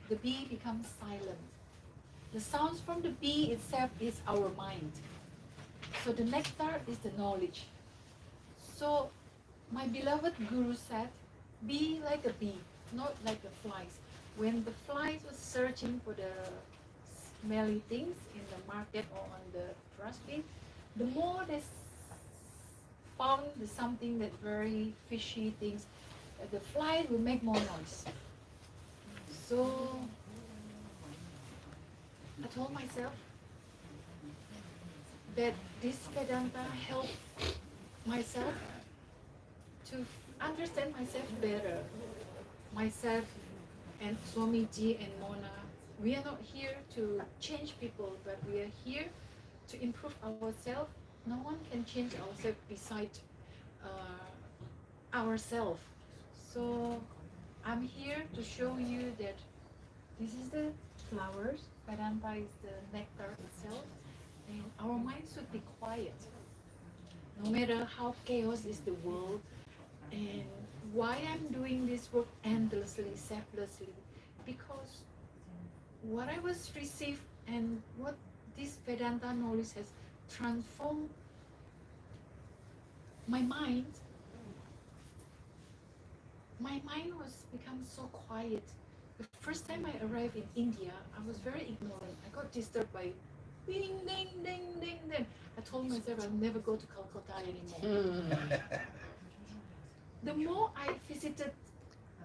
the bee becomes silent. The sounds from the bee itself is our mind. So the nectar is the knowledge. So my beloved Guru said, be like a bee, not like the flies. When the flies was searching for the smelly things in the market or on the dustbin, the more they found something that very fishy things, the flies will make more noise. So I told myself that this Vedanta helped myself to understand myself better. Myself and Swamiji and Mona, we are not here to change people, but we are here to improve ourselves. No one can change ourselves besides ourselves. So I'm here to show you that this is the flowers, Vedanta is the nectar itself, and our mind should be quiet. No matter how chaos is the world, and why I'm doing this work endlessly, selflessly, because what I was received and what this Vedanta knowledge has transformed my mind. My mind was become so quiet. The first time I arrived in India, I was very ignorant. I got disturbed by ding, ding, ding, ding, ding. I told myself I'll never go to Calcutta anymore. The more I visited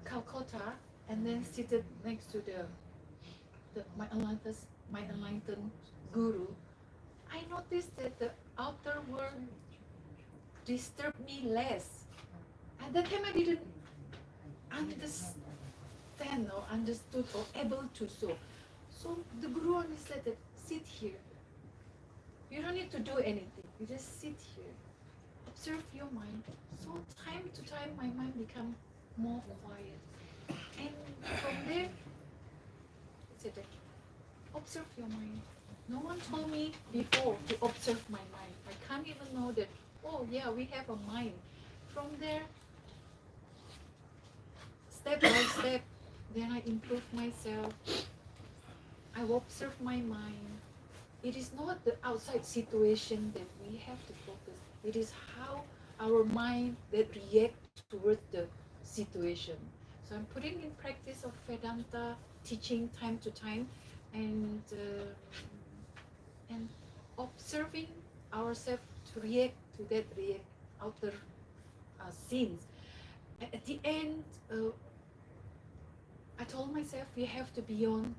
Calcutta and then seated next to my enlightened guru, I noticed that the outer world disturbed me less. At that time I didn't understand or understood or able to so. So the guru only said that sit here. You don't need to do anything. You just sit here. Observe your mind. So time to time my mind become more quiet. And from there, it's a observe your mind. No one told me before to observe my mind. I can't even know that, oh yeah, we have a mind. From there, step by step, then I improve myself. I observe my mind. It is not the outside situation that we have to focus. It is how our mind that react towards the situation. So I'm putting in practice of Vedanta teaching time to time, and observing ourselves to react to that outer scenes. At the end, I told myself we have to beyond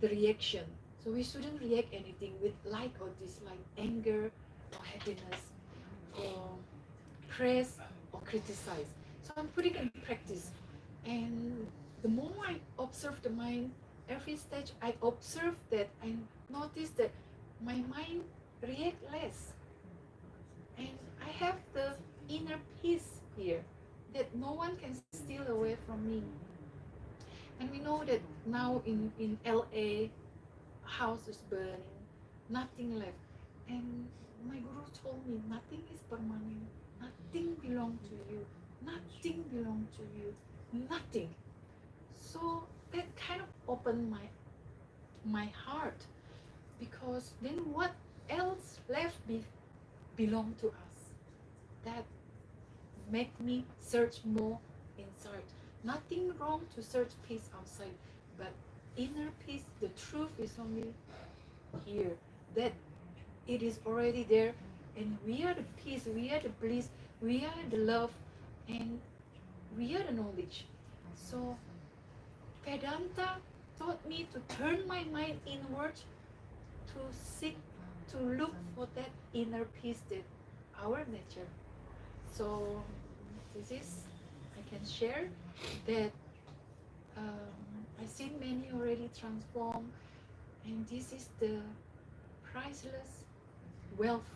the reaction. So we shouldn't react anything with like or dislike, anger or happiness, or praise or criticize. So I'm putting in practice. And the more I observe the mind, every stage I observe that, I notice that my mind react less. And I have the inner peace here that no one can steal away from me. And we know that now in LA, house is burning, nothing left. And my guru told me, nothing is permanent, nothing belongs to you, nothing belongs to you, nothing. So that kind of opened my heart, because then what else left belong to us? That make me search more inside. Nothing wrong to search peace outside, but inner peace, the truth is only here. That it is already there, and we are the peace, we are the bliss, we are the love, and we are the knowledge. So Vedanta taught me to turn my mind inward, to seek, to look for that inner peace, that our nature. So this is, I can share that I've seen many already transform, and this is the priceless wealth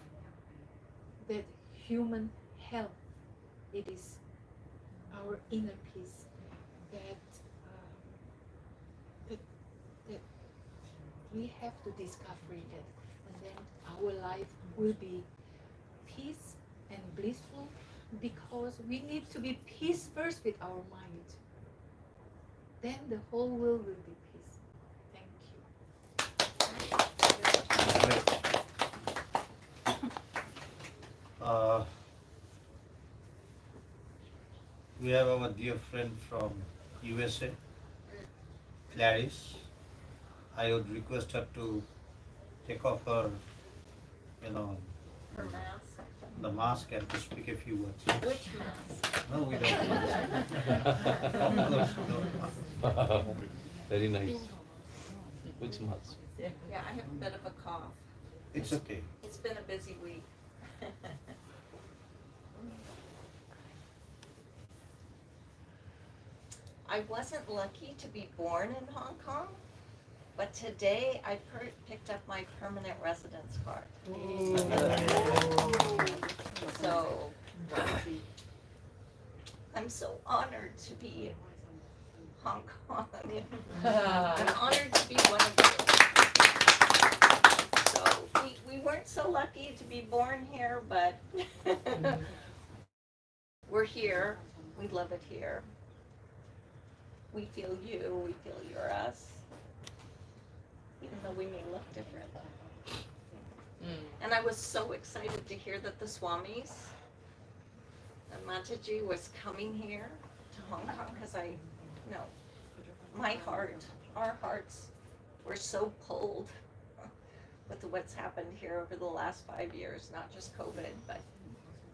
that human have. It is our inner peace that that we have to discover that, and then our life will be peace and blissful, because we need to be peace first with our mind. then the whole world will be peace. Thank you. We have our dear friend from USA, Clarice. I would request her to take off her, Her mask. the mask and to speak a few words. Which mask? No, we don't. Very nice. Which mask? Yeah, I have a bit of a cough. It's okay. It's been a busy week. I wasn't lucky to be born in Hong Kong, but today I picked up my permanent residence card. So I'm so honored to be in Hong Kong. I'm honored to be one of you. So we weren't so lucky to be born here, but we're here. We love it here. We feel you, we feel you're us, even though we may look different. And I was so excited to hear that the Swamis and Mataji was coming here to Hong Kong, because my heart, our hearts were so pulled with what's happened here over the last 5 years, not just COVID, but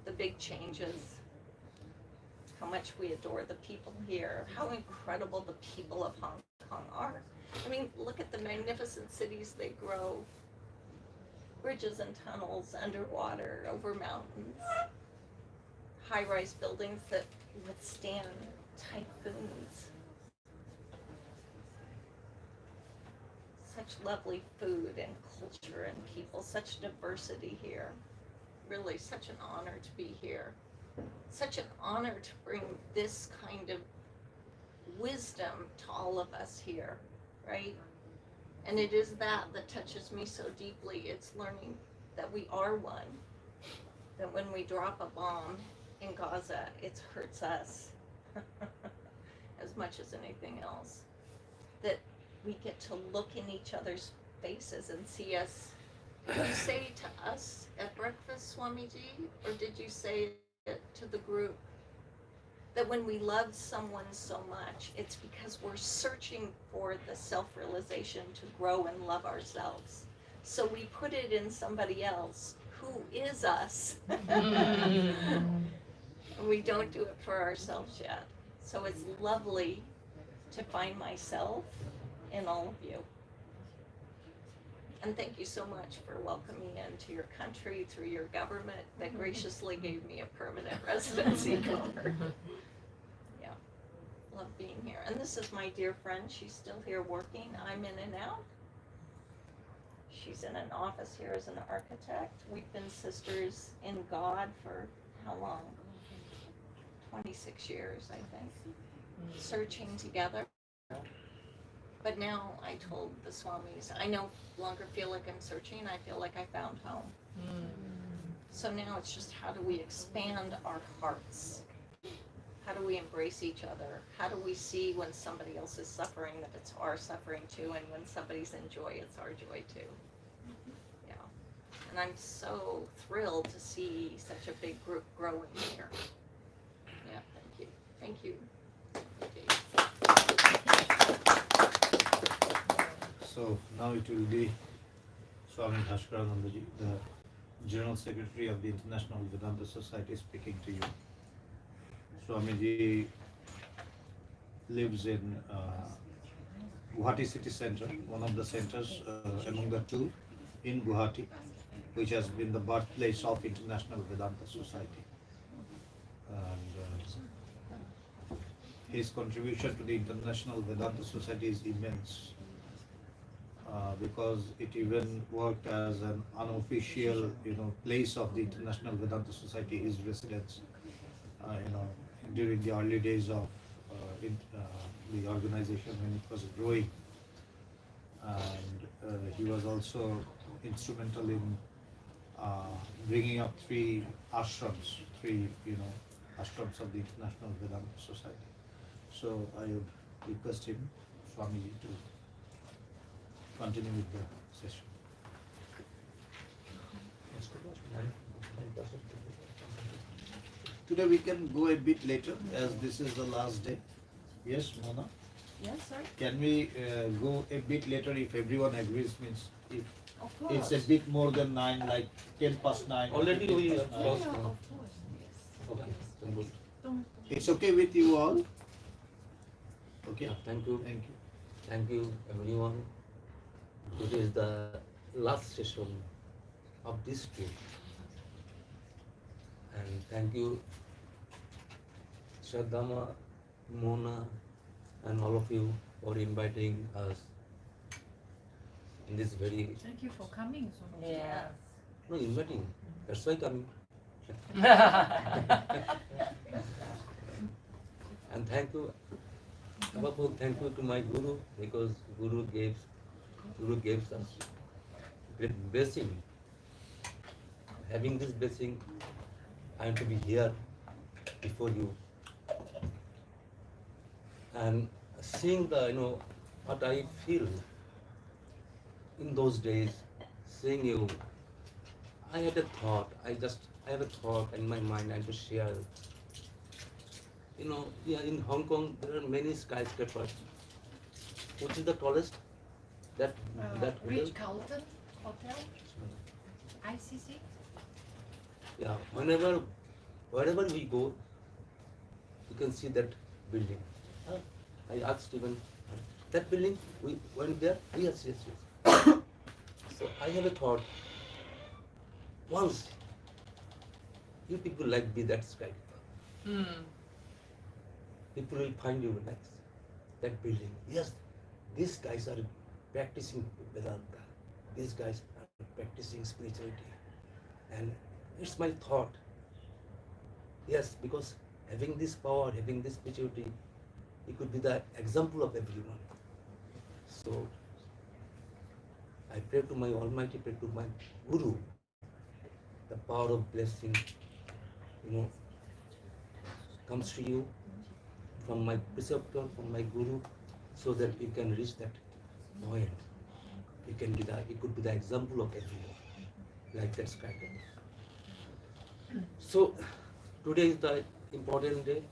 the big changes. How much we adore the people here, how incredible the people of Hong Kong are. I mean, look at the magnificent cities they grow. Bridges and tunnels underwater, over mountains. High-rise buildings that withstand typhoons. Such lovely food and culture and people, such diversity here. Really, such an honor to be here. Such an honor to bring this kind of wisdom to all of us here, right? And it is that touches me so deeply. It's learning that we are one. That when we drop a bomb in Gaza, it hurts us as much as anything else. That we get to look in each other's faces and see us. Did you say to us at breakfast, Swamiji, or did you say it to the group, that when we love someone so much, it's because we're searching for the self-realization to grow and love ourselves. So we put it in somebody else who is us. And we don't do it for ourselves yet. So it's lovely to find myself in all of you. And thank you so much for welcoming me into your country through your government that graciously gave me a permanent residency card. Yeah, love being here. And this is my dear friend. She's still here working. I'm in and out. She's in an office here as an architect. We've been sisters in God for how long? 26 years, I think. Searching together. But now I told the Swamis, I no longer feel like I'm searching, I feel like I found home. So now it's just, how do we expand our hearts? How do we embrace each other? How do we see when somebody else is suffering that it's our suffering too, and when somebody's in joy, it's our joy too? Yeah. And I'm so thrilled to see such a big group growing here. Yeah, thank you. Thank you. So now it will be Swami Bhaskaranandaji, the General Secretary of the International Vedanta Society, speaking to you. Swamiji lives in Guwahati City Center, one of the centers among the two in Guwahati, which has been the birthplace of International Vedanta Society. And his contribution to the International Vedanta Society is immense. Because it even worked as an unofficial, place of the International Vedanta Society, his residence, during the early days of the organization when it was growing. And he was also instrumental in bringing up three ashrams of the International Vedanta Society. So I would request him, Swamiji, to continue with the session. Today we can go a bit later as this is the last day. Yes, Mona? Yes, sir. Can we go a bit later if everyone agrees? Means if Of it's course. a bit more than 9, like 10 past 9. Already 15 we past have 9. lost. Yeah, of course. Yes. Okay, then good. It's okay with you all? Okay. Yeah, thank you. Thank you. Thank you, everyone. Today is the last session of this trip. And thank you, Shraddhama, Mona, and all of you for inviting us in this very, Thank you for coming so much. Yeah. no, inviting, that's why coming. And thank you, above all, thank you to my Guru, because Guru gives us great blessing. Having this blessing, I am to be here before you. And seeing the, what I feel in those days, seeing you, I had a thought, I have a thought in my mind and to share. Yeah, in Hong Kong, there are many skyscrapers. Which is the tallest? That hotel? Ritz-Carlton Hotel, ICC. Yeah, wherever we go, you can see that building. I asked Stephen, that building, we went there? Yes. So I have a thought, once you people like be that skyscraper, people will find you next, that building. Yes, these guys are practicing Vedanta. These guys are practicing spirituality. And it's my thought. Yes, because having this power, having this spirituality, it could be the example of everyone. So I pray to my Almighty, pray to my Guru, the power of blessing, comes to you from my preceptor, from my Guru, so that you can reach that point. It could be the example of everyone, like that skyscraper. So today is the important day.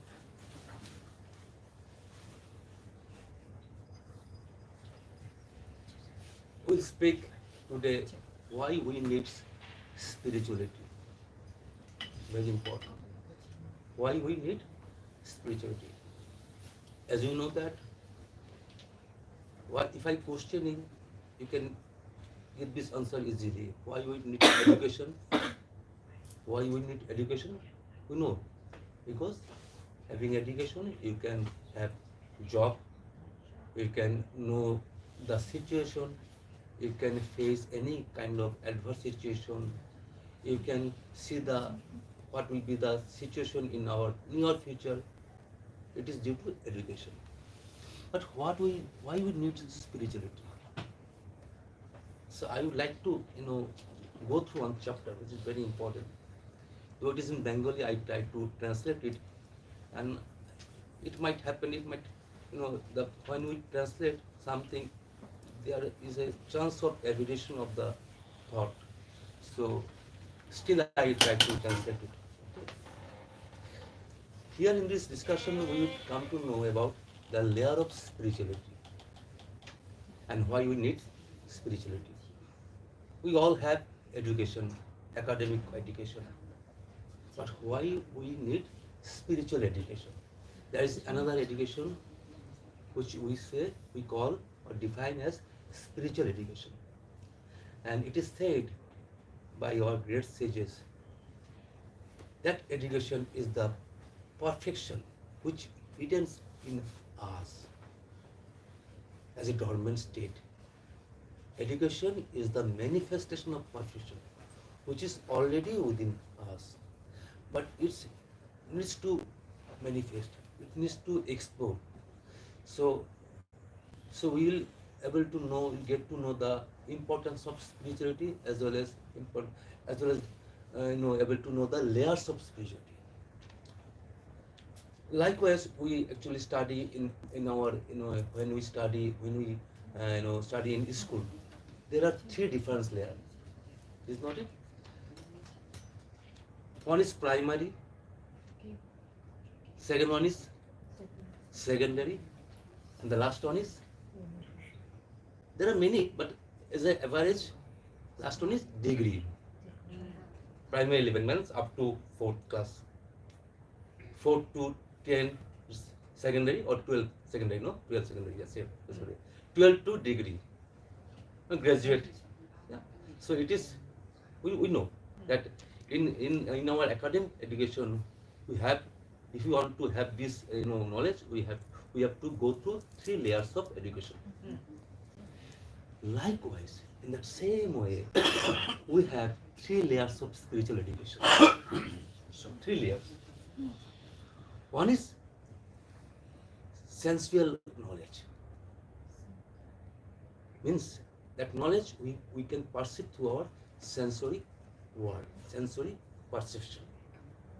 We'll speak today why we need spirituality. Very important. Why we need spirituality. As you know that, if I questioning, you can give this answer easily. Why we need education? Why we need education? You know, because having education, you can have job, you can know the situation, you can face any kind of adverse situation, you can see what will be the situation in our near future. It is due to education. But why we need spirituality? So I would like to, go through one chapter, which is very important. Though it is in Bengali, I try to translate it, and it might happen. It might, when we translate something, there is a chance of evaluation of the thought. So still I try to translate it. Here in this discussion, we will come to know about the layer of spirituality and why we need spirituality. We all have education, academic education, but why we need spiritual education? There is another education which we call or define as spiritual education. And it is said by our great sages that education is the perfection which begins in us as a dormant state. Education is the manifestation of perfection which is already within us, but it needs to manifest, it needs to explode. So we will get to know the importance of spirituality as well as able to know the layers of spirituality. Likewise, we actually study in our when we study study in school. There are three different layers. Is not it? One is primary. Second one is secondary, and the last one is. There are many, but as an average, last one is degree. Primary level means up to 4th class. 4 to 10 is secondary or 12 secondary, no? 12 secondary, yes, yeah, sorry. 12 to degree. Graduate. Yeah. So it is, we know that in our academic education, we have, if you want to have this knowledge, we have to go through 3 layers of education. Likewise, in that same way, we have 3 layers of spiritual education. So 3 layers. One is sensual knowledge. Means that knowledge we can perceive through our sensory world, sensory perception.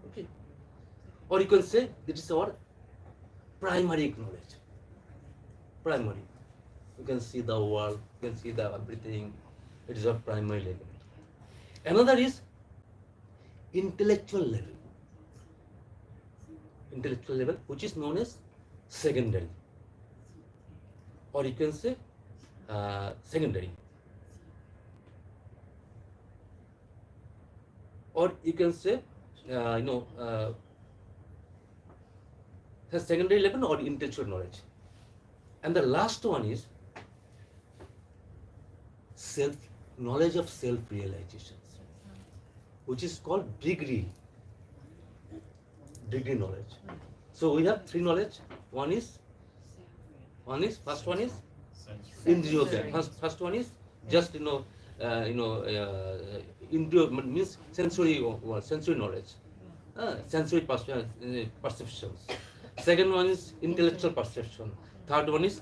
Okay. Or you can say it is our primary knowledge. Primary. You can see the world, you can see the everything. It is our primary level. Another is intellectual level. Intellectual level, which is known as secondary. Or you can say secondary. Or you can say, secondary level or intellectual knowledge. And the last one is knowledge of self-realizations, which is called degree knowledge. So we have 3 knowledge. First one is indriya gyan. First one is just indriya means sensory knowledge, sensory perceptions. Second one is intellectual perception. Third one is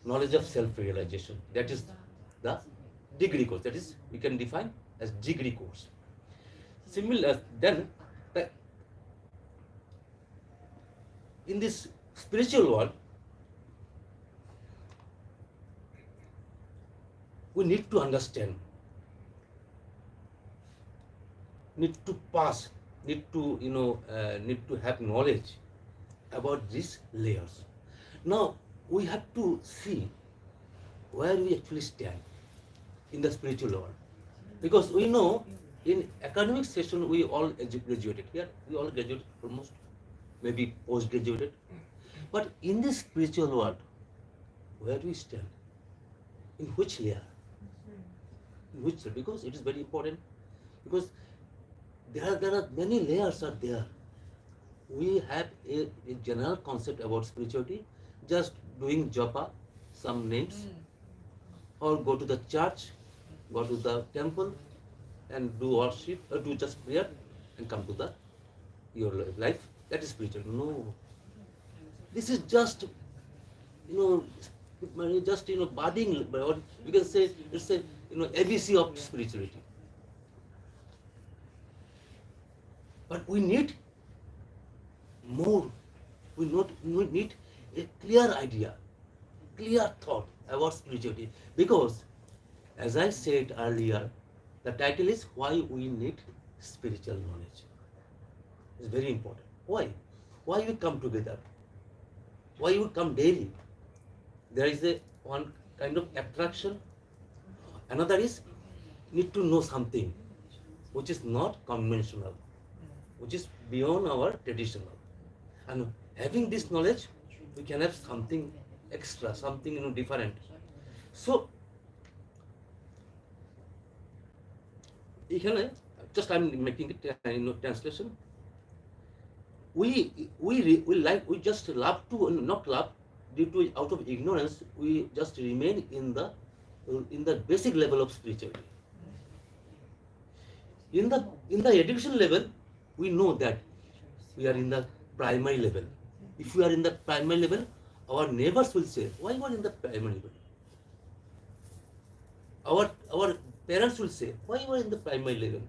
knowledge of self-realization. That is the degree course. That is, we can define as degree course. Similar, then in this spiritual world, we need to understand, need to pass, need to have knowledge about these layers. Now we have to see where we actually stand in the spiritual world, because we know in academic session we all graduated here. We all graduated almost, maybe post-graduated. But in this spiritual world, where do we stand? In which layer? In which layer? Because it is very important. Because there are many layers are there. We have a general concept about spirituality, just doing japa, some names, or go to the church, go to the temple, and do worship, or do just prayer, and come to your life. That is spiritual. No, this is just budding. You can say it's a ABC of spirituality. But we need more. We need a clear idea, clear thought about spirituality. Because, as I said earlier, the title is Why We Need Spiritual Knowledge. It's very important. Why? Why we come together? Why we come daily? There is one kind of attraction. Another is need to know something which is not conventional, which is beyond our traditional. And having this knowledge, we can have something extra, something different. So, just I'm making it translation. We just love to not love due to out of ignorance. We just remain in the basic level of spirituality. In the education level, we know that we are in the primary level. If we are in the primary level, our neighbors will say, "Why you are in the primary level?" Our parents will say, "Why you are in the primary level?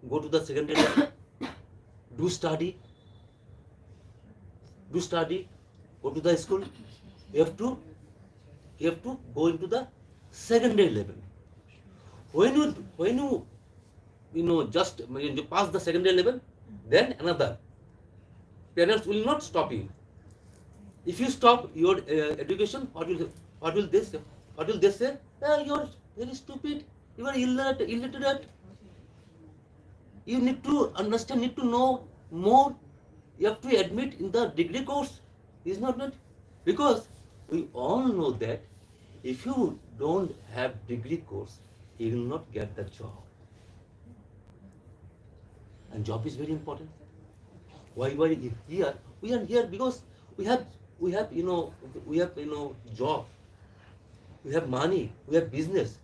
Go to the secondary level, do study." do study, go to the school. You have to go into the secondary level. When you just when you pass the secondary level, then another. Parents will not stop you. If you stop your education, what will they say? What will they say? You're very stupid. You are illiterate. You need to understand, need to know more. You have to admit in the degree course. Is not it? Because we all know that if you don't have degree course, you will not get the job. And job is very important. Why we are here? We are here because we have job. We have money. We have business.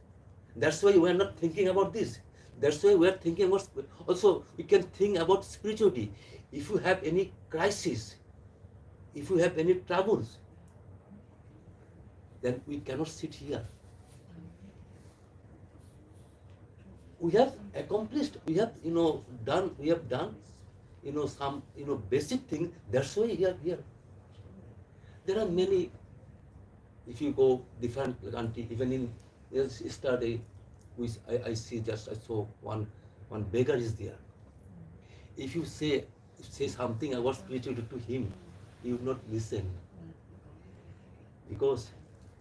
That's why we are not thinking about this. That's why we are thinking about. Also, we can think about spirituality. If you have any crisis, if you have any troubles, then we cannot sit here. We have accomplished. We have done. We have done some basic thing. That's why we are here. There are many. If you go different country, even in yesterday, I saw one beggar is there. If you say something about spirituality to him, he would not listen. Because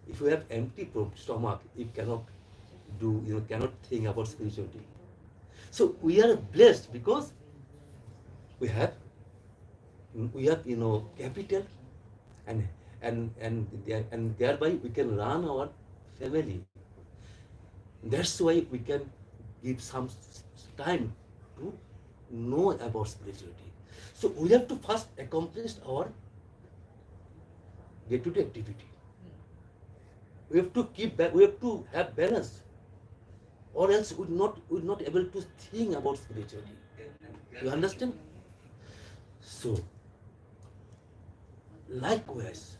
if you have empty stomach, you cannot think about spirituality. So we are blessed because we have capital, and thereby we can run our family. That's why we can give some time to know about spirituality. So we have to first accomplish our day-to-day activity. We have to keep back. We have to have balance, or else we're not able to think about spirituality. You understand? So, likewise,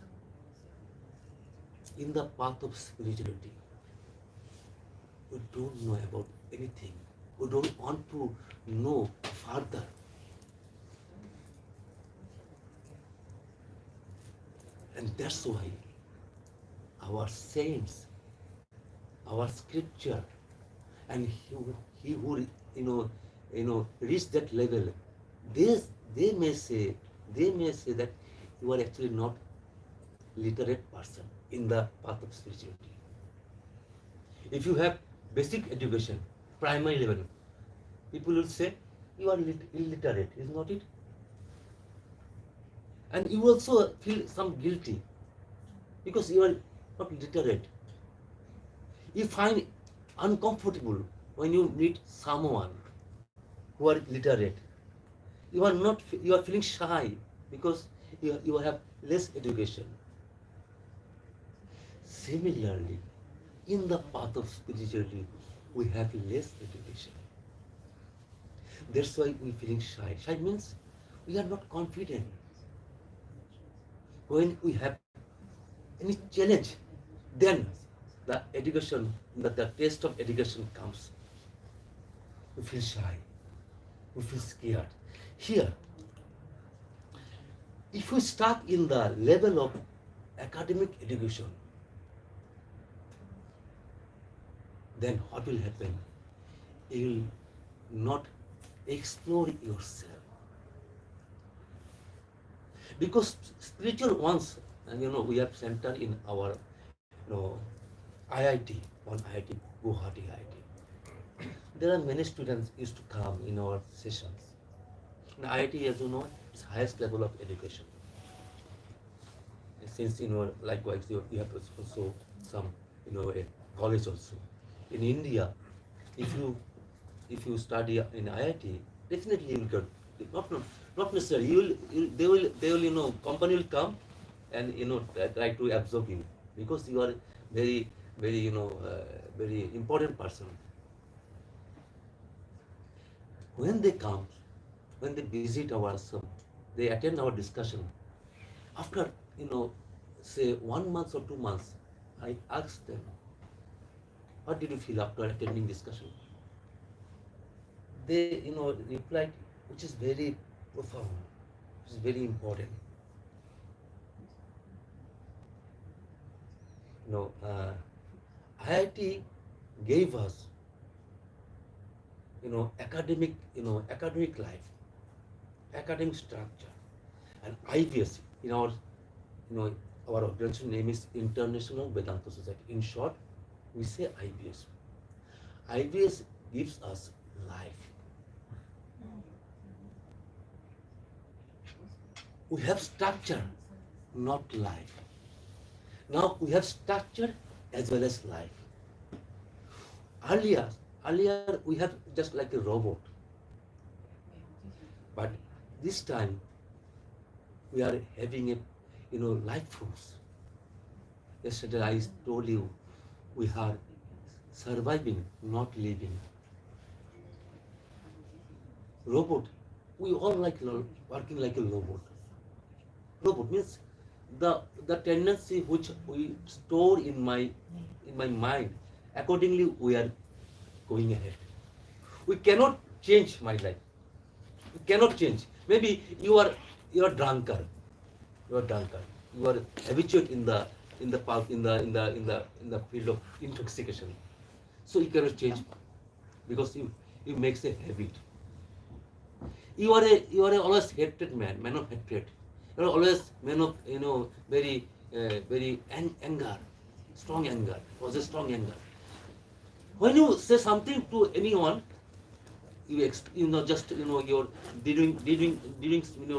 in the path of spirituality, we don't know about anything. We don't want to know further. And that's why our saints, our scripture, and he who reach that level, they may say that you are actually not literate person in the path of spirituality. If you have basic education, primary level, people will say you are illiterate, is not it? And you also feel some guilty because you are not literate. You find uncomfortable when you meet someone who are literate. You are feeling shy because you have less education. Similarly, in the path of spirituality, we have less education. That's why we feeling shy. Shy means we are not confident. When we have any challenge, then the education, the taste of education comes. We feel shy. We feel scared. Here, if we stuck in the level of academic education, then what will happen? You will not explore yourself. Because spiritual ones, and we have center in our IIT, one IIT, Guwahati IIT. There are many students used to come in our sessions. Now, IIT, as you know, is highest level of education. Since likewise you have also some a college also. In India, if you study in IIT, definitely you will get not necessarily they will company will come and try to absorb you because you are very very important person. When they come, when they visit our ashram, they attend our discussion. After say 1 month or 2 months, I ask them, what did you feel after attending discussion? They replied, which is very profound, which is very important. you know, IIT gave us, academic life, academic structure, and IVS in our, you know, our organization name is International Vedanta Society. In short, we say IVS. IVS gives us life. We have structure, not life. Now we have structure as well as life. Earlier, earlier we have just like a robot, but this time we are having a, life force. Yesterday I told you we are surviving, not living. Robot, we all like working like a robot. Robot means the tendency which we store in my mind, accordingly we are going ahead. We cannot change my life. We cannot change. Maybe you are drunkard. You are drunkard. You are habituated in the field of intoxication. So you cannot change because you makes a habit. You are a always hated man of hatred. You are always man of very anger, strong anger, possess strong anger. When you say something to anyone, you're during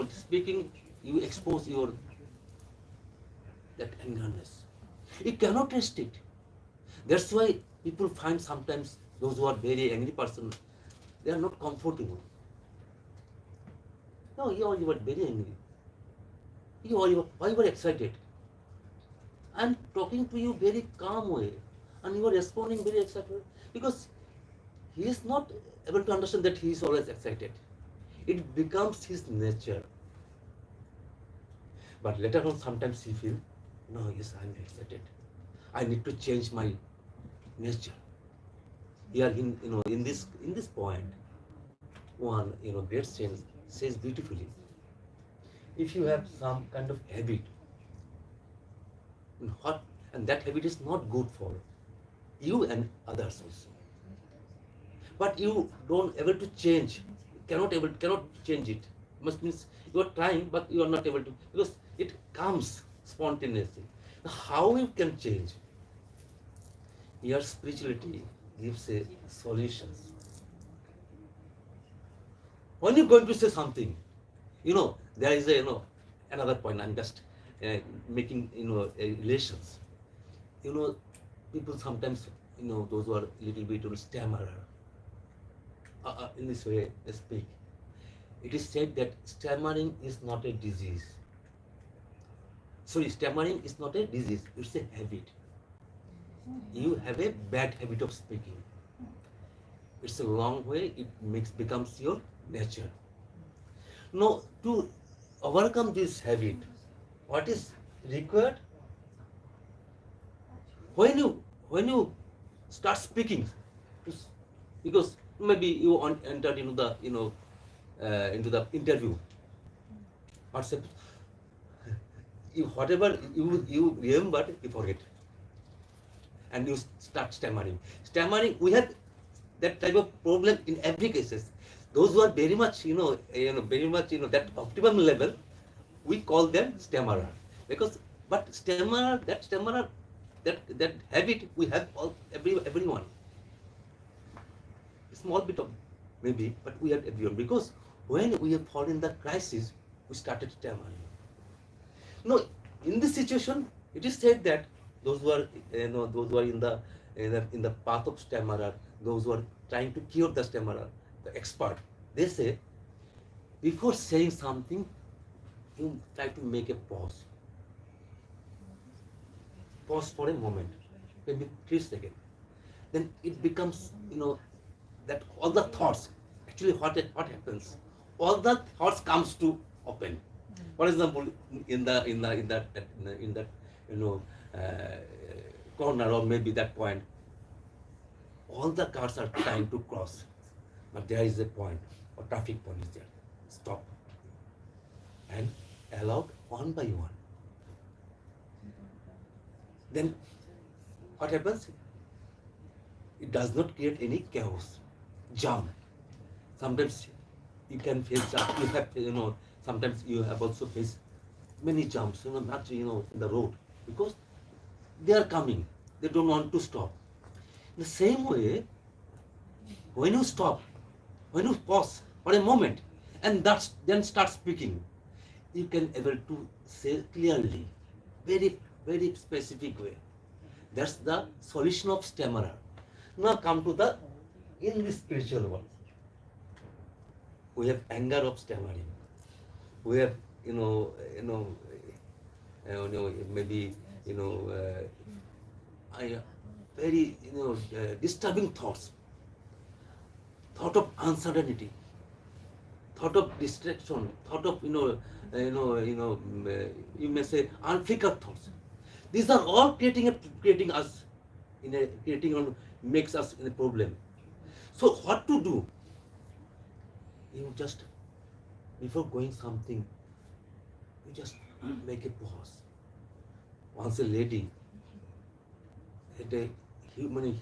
speaking, you expose your that angerness. You cannot restrict. That's why people find sometimes those who are very angry person, they are not comfortable. No, you are very angry. Why you are excited? I'm talking to you very calm way, and you are responding very excited because he is not able to understand that he is always excited. It becomes his nature. But later on, sometimes he feel, no, yes, I'm excited. I need to change my nature. Here, in this point, one great sense says beautifully. If you have some kind of habit, and that habit is not good for you and others also, but you don't able to change, cannot change it. Must means you are trying, but you are not able to because it comes spontaneously. How you can change? Your spirituality gives a solutions. When you're going to say something, there is a another point. I'm just making relations. People sometimes those who are little bit stammerer. In this way they speak. It is said that stammering is not a disease. Sorry, stammering is not a disease. It's a habit. You have a bad habit of speaking. It's a long way. It becomes your nature. Now, to overcome this habit, what is required? When you start speaking, because maybe you entered into the interview, whatever you remember, you forget, and you start stammering. We have that type of problem in every cases. Those who are very much that optimum level, we call them stammerer, because but stammerer that habit we have everyone. Small bit of maybe, but we have everyone, because when we have fallen in the crisis, we started stammering. No, in this situation, it is said that those who are in the path of stammerer, those who are trying to cure the stammerer, the expert, they say before saying something, you try to make a pause. Pause for a moment, maybe 3 seconds. Then it becomes that all the thoughts. Actually, what happens? All the thoughts comes to open. For example, in that corner, or maybe that point, all the cars are trying to cross, but there is a point, or traffic point is there. Stop and allowed one by one. Then what happens? It does not create any chaos, jump. Sometimes you can face jump. You have, sometimes you have also faced many jumps, not, in the road, because they are coming. They don't want to stop. In the same way, when you stop, when you pause for a moment, and then start speaking, you can able to say clearly, very, very specific way. That's the solution of stammerer. Now come to the in the spiritual world. We have anger of stammering. We have, maybe, very, disturbing thoughts, thought of uncertainty, thought of distraction, thought of, you may say unfigured thoughts. These are all creating us makes us in a problem. So what to do? You just, before going something, you just make a pause. Once a lady had a human,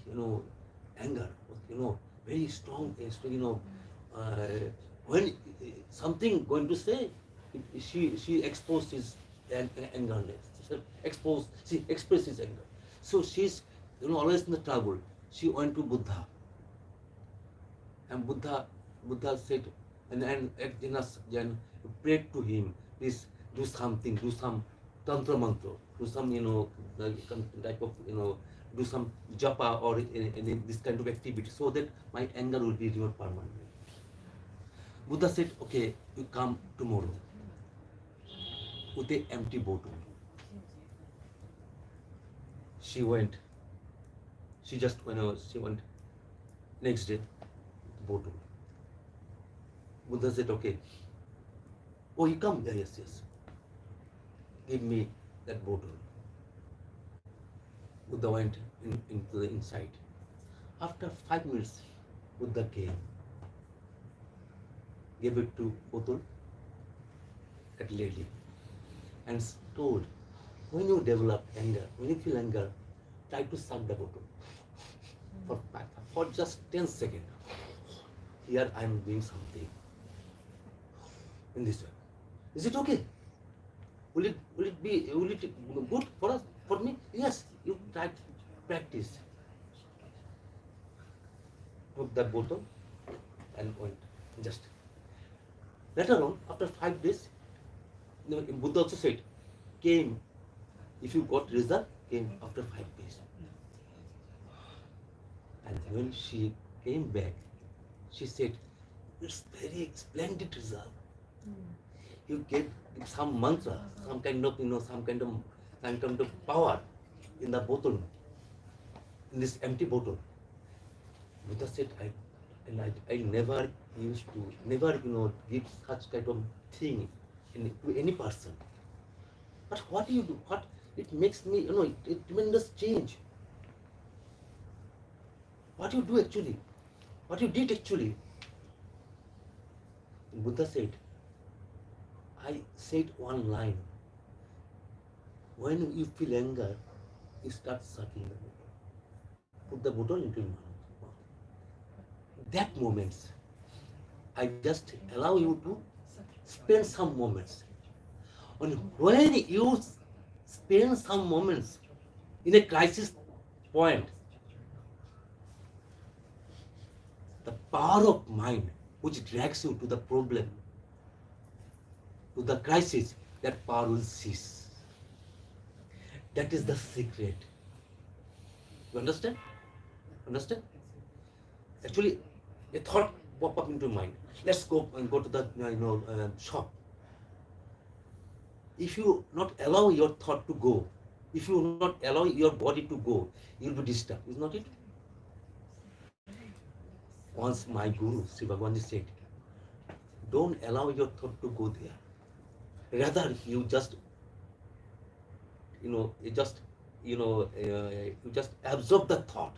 anger, very strong, when something going to say, she exposed his anger. She expressed his anger. So she's, always in the trouble. She went to Buddha. And Buddha said, and prayed to him, please do something, do some tantra mantra, do some, type of, do some japa or any this kind of activity, so that my anger will be removed permanently. Buddha said, okay, you come tomorrow with an empty bottle. She went. She went next day, bottle. Buddha said, okay. Oh, you come? Yeah, yes. Give me that bottle. Buddha went into the inside. After 5 minutes, Buddha came, gave it to bottle, that lady, and told, when you develop anger, when you feel anger, try to suck the bottle for just 10 seconds. Here I am doing something in this way. Is it okay? Will it be good for us, for me? Yes, you try to practice. Took that bottle and went. Just later on, after 5 days, Buddha also said, came, if you got result, came after 5 days. And when she came back, she said, it's very splendid result. You get some mantra, some kind of, some kind of power in the bottle, in this empty bottle. Buddha said, I never used to, give such kind of thing to any person. But what do you do? What it makes me, it tremendous change. What you do actually? What you did actually? Buddha said, I said one line. When you feel anger, you start sucking the bottle. Put the bottle into your mouth. That moments, I just allow you to spend some moments. And when you spend some moments in a crisis point, the power of mind which drags you to the problem, to the crisis, that power will cease. That is the secret. You understand? Understand? Actually, a thought pop up into mind. Let's go to the shop. If you not allow your thought to go, if you not allow your body to go, you'll be disturbed. Is not it? Once my guru, Sri Bhagavan said, don't allow your thought to go there. Rather, you just, you just absorb the thought.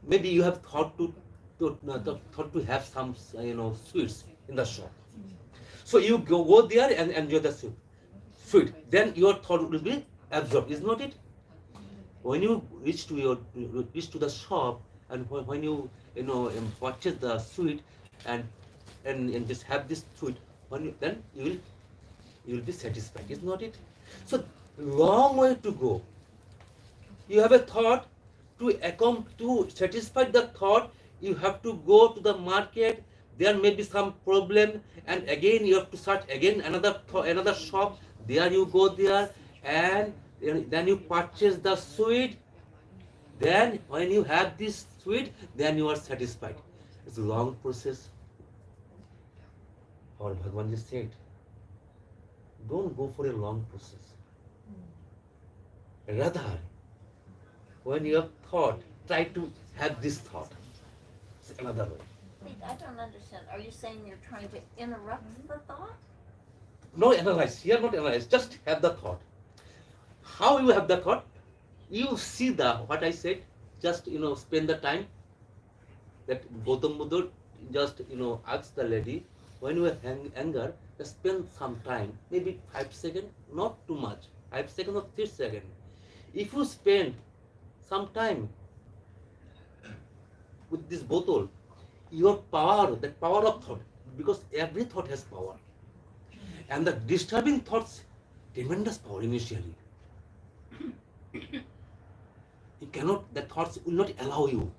Maybe you have thought to have some, sweets in the shop. So you go there and enjoy the sweet. Then your thought will be absorbed. Is not it? when you reach to the shop, and when you purchase the sweet, and just have this sweet, then you will be satisfied, is not it? So long way to go. You have a thought, to satisfy the thought, you have to go to the market. There may be some problem, and again you have to search again another shop. There you go there, and then you purchase the sweet. Then when you have this sweet, then you are satisfied. It's a long process. Or Bhagavan just said, don't go for a long process. Rather, when you have thought, try to have this thought. It's another way. Wait, I don't understand. Are you saying you're trying to interrupt the thought? No analyze, here not analyze, just have the thought. How you have the thought? You see what I said, just spend the time. That Gautam Buddha just ask the lady, when you have anger, just spend some time, maybe 5 seconds, not too much, 5 seconds or 3 seconds. If you spend some time with this bottle, your power, the power of thought, because every thought has power, and the disturbing thoughts, tremendous power initially. The thoughts will not allow you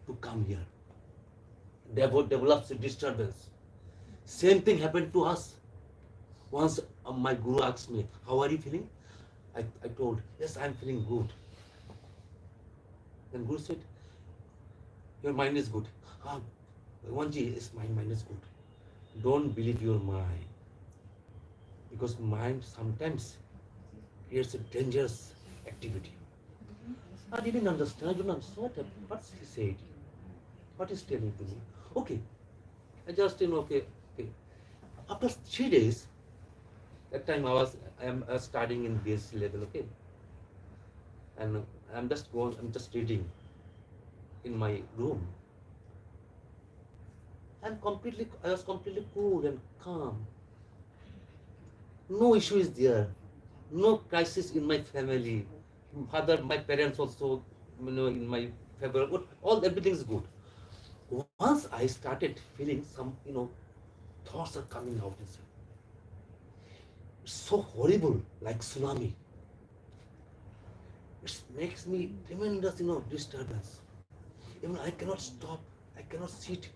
to come here. Develops a disturbance. Same thing happened to us. Once my guru asked me, how are you feeling? I told, yes, I'm feeling good. Then guru said, your mind is good. Bhagwanji, yes, my mind is good. Don't believe your mind. Because mind sometimes creates a dangerous activity. I didn't understand. I don't understand what he said. What is telling to me? Okay. I just, okay. After 3 days, that time I am studying in BSc level, okay. And I'm just reading in my room. I was completely cool and calm. No issue is there. No crisis in my family. My parents also, in my favor. Everything is good. Once I started feeling some, thoughts are coming out inside. It's so horrible, like tsunami. It makes me tremendous, disturbance. Even I cannot stop. I cannot sit.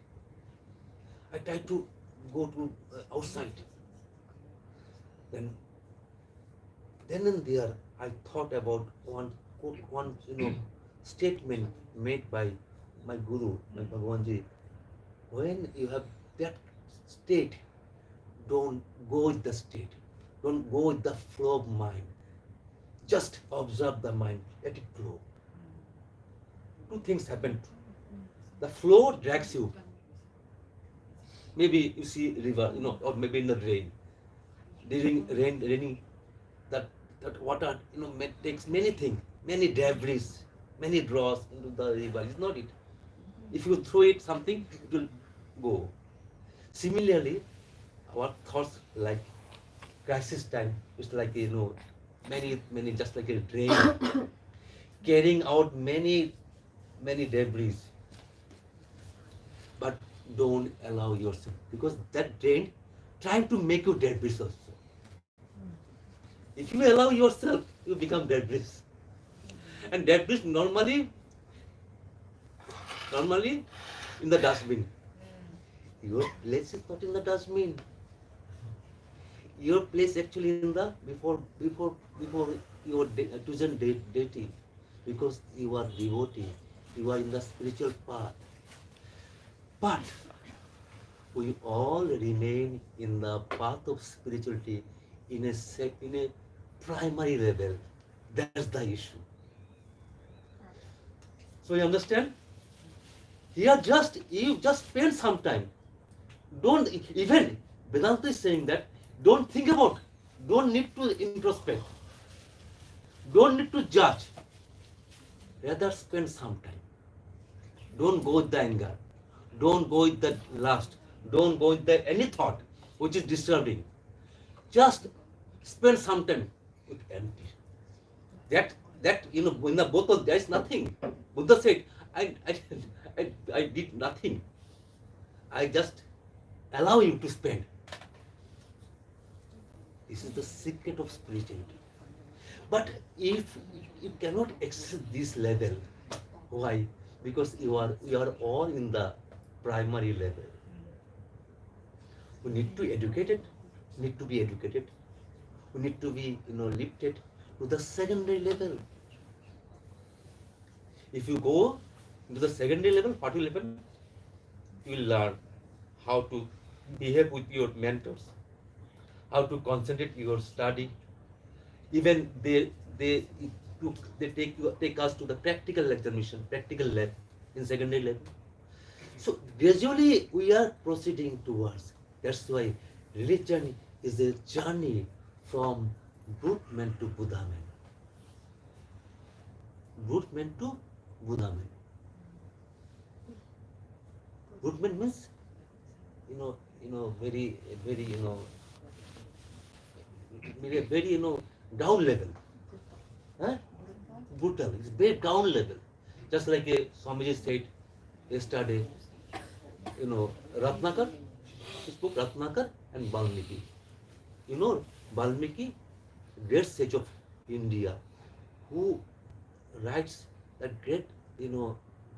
I try to go to outside. Then and there, I thought about one statement made by my guru, my Bhagavanji. When you have that state, don't go with the state. Don't go with the flow of mind. Just observe the mind, let it flow. Two things happen. The flow drags you. Maybe you see river, or maybe in the rain. During raining, that water, takes many things, many debris, many draws into the river. Is not it? If you throw it something, it will go. Similarly, our thoughts, like crisis time, it's like many just like a drain, carrying out many debris. But don't allow yourself, because that drain trying to make you debris also. If you allow yourself, you become debris. And debris normally in the dustbin. Your place is not in the dustbin. Your place actually in the before your Tuition deity, because you are devotee, you are in the spiritual path. But we all remain in the path of spirituality in a primary level. That's the issue. So you understand? Here you just spend some time. Don't even Vedanta is saying that don't think about, don't need to introspect, don't need to judge. Rather spend some time. Don't go with the anger. Don't go with the lust. Don't go with any thought which is disturbing. Just spend some time with empty. That That, in the bottle there is nothing. Buddha said, I did nothing. I just allow you to spend. This is the secret of spirituality. But if you cannot access this level, why? Because we are all in the primary level. We need to educate it, need to be educated. We need to be, lifted to the secondary level. If you go into the secondary level, what will happen? You will learn how to behave with your mentors, how to concentrate your study. Even they take us to the practical examination, practical lab in secondary lab. So gradually we are proceeding towards. That's why religion is a journey from brute man to Buddha man. Brute man to Buddha man. Brute man means, very, very, down level. Huh? Brutal. It's very down level. Just like Swamiji said yesterday, Ratnakar, he spoke Ratnakar and Valmiki. Valmiki, great sage of India, who writes a great,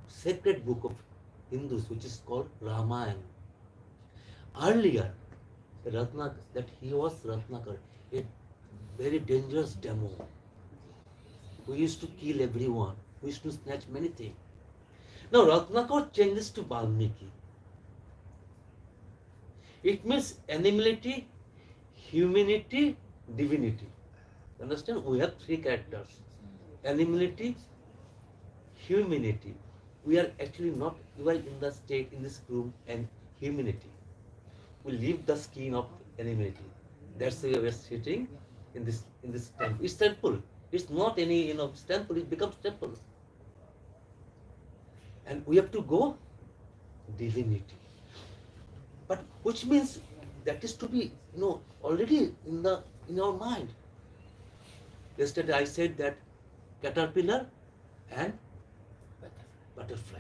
sacred book of Hindus, which is called Ramayana. Earlier, that he was Ratnakar, a very dangerous demon who used to kill everyone, who used to snatch many things. Now Ratnakar changes to Valmiki. It means animality, humanity, divinity. Understand? We have three characters. Animality, humanity. We are actually not, we are in the state, in this room, and humanity. We leave the skin of animality. That's why we are sitting in this temple. It's temple. It's not any, temple, it becomes temple. And we have to go divinity. But which means that is to be, already in our mind. Yesterday I said that caterpillar and butterfly.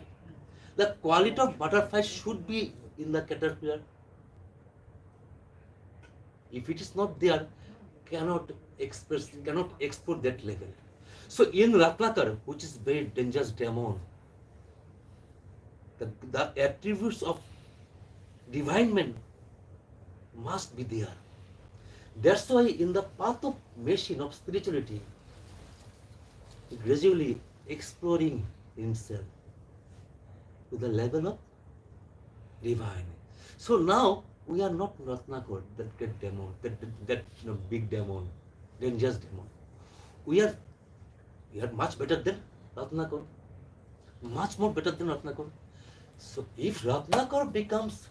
The quality of butterfly should be in the caterpillar. If it is not there, cannot export that level. So in Ratnakar, which is very dangerous demon, the attributes of divine man must be there. That's why in the path of machine of spirituality, gradually exploring himself to the level of divine. So now we are not Ratnakar, that great demon, that big demon, dangerous demon. We are much better than Ratnakar, much more better than Ratnakar. So if Ratnakar becomes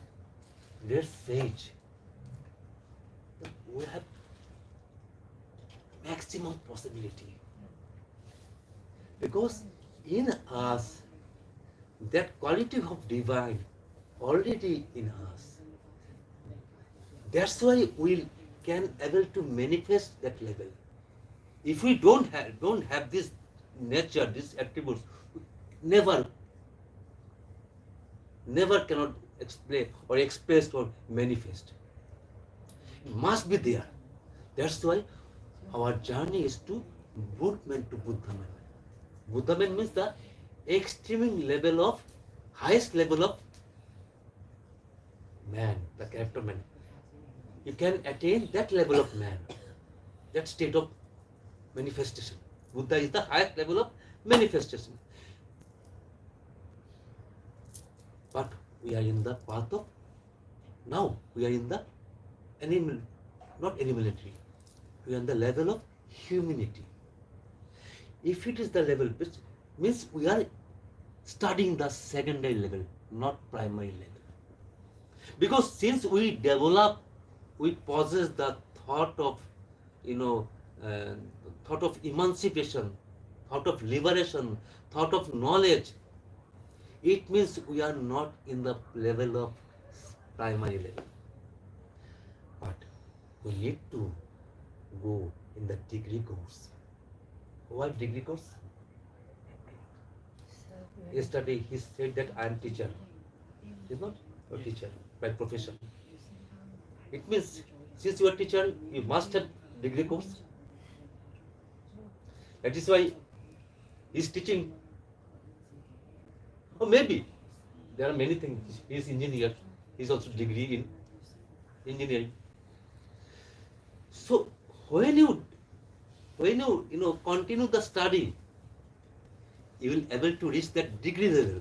great sage, we have maximum possibility. Because in us, that quality of divine already in us. That's why we can able to manifest that level. If we don't have this nature, these attributes, never cannot explain or express or manifest. It must be there. That's why our journey is to Buddha-man to Buddha-man. Buddha-man means the extreme level of, highest level of man, the character man. You can attain that level of man, that state of manifestation. Buddha is the highest level of manifestation. But we are in the path of, now we are in the animal, not animality. We are in the level of humanity. If it is the level, which means we are studying the secondary level, not primary level. Because since we possess the thought of, thought of emancipation, thought of liberation, thought of knowledge, it means we are not in the level of primary level. But we need to go in the degree course. why degree course? Yesterday he said that I am teacher. He is not a teacher by profession. It means since you are teacher, you must have degree course. That is why he is teaching. Or maybe there are many things. He is engineer. He is also degree in engineering. So when you continue the study, you will able to reach that degree level.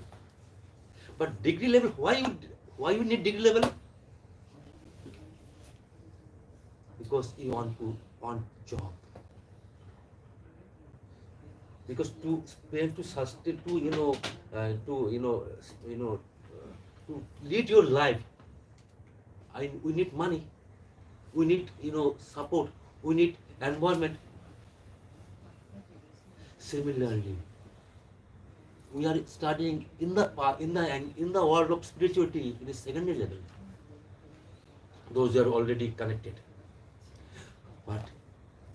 But degree level, why you need degree level? Because you want job. Because to sustain, to lead your life, we need money, we need support, we need environment. Similarly, we are studying in the world of spirituality in a secondary level. Those are already connected, but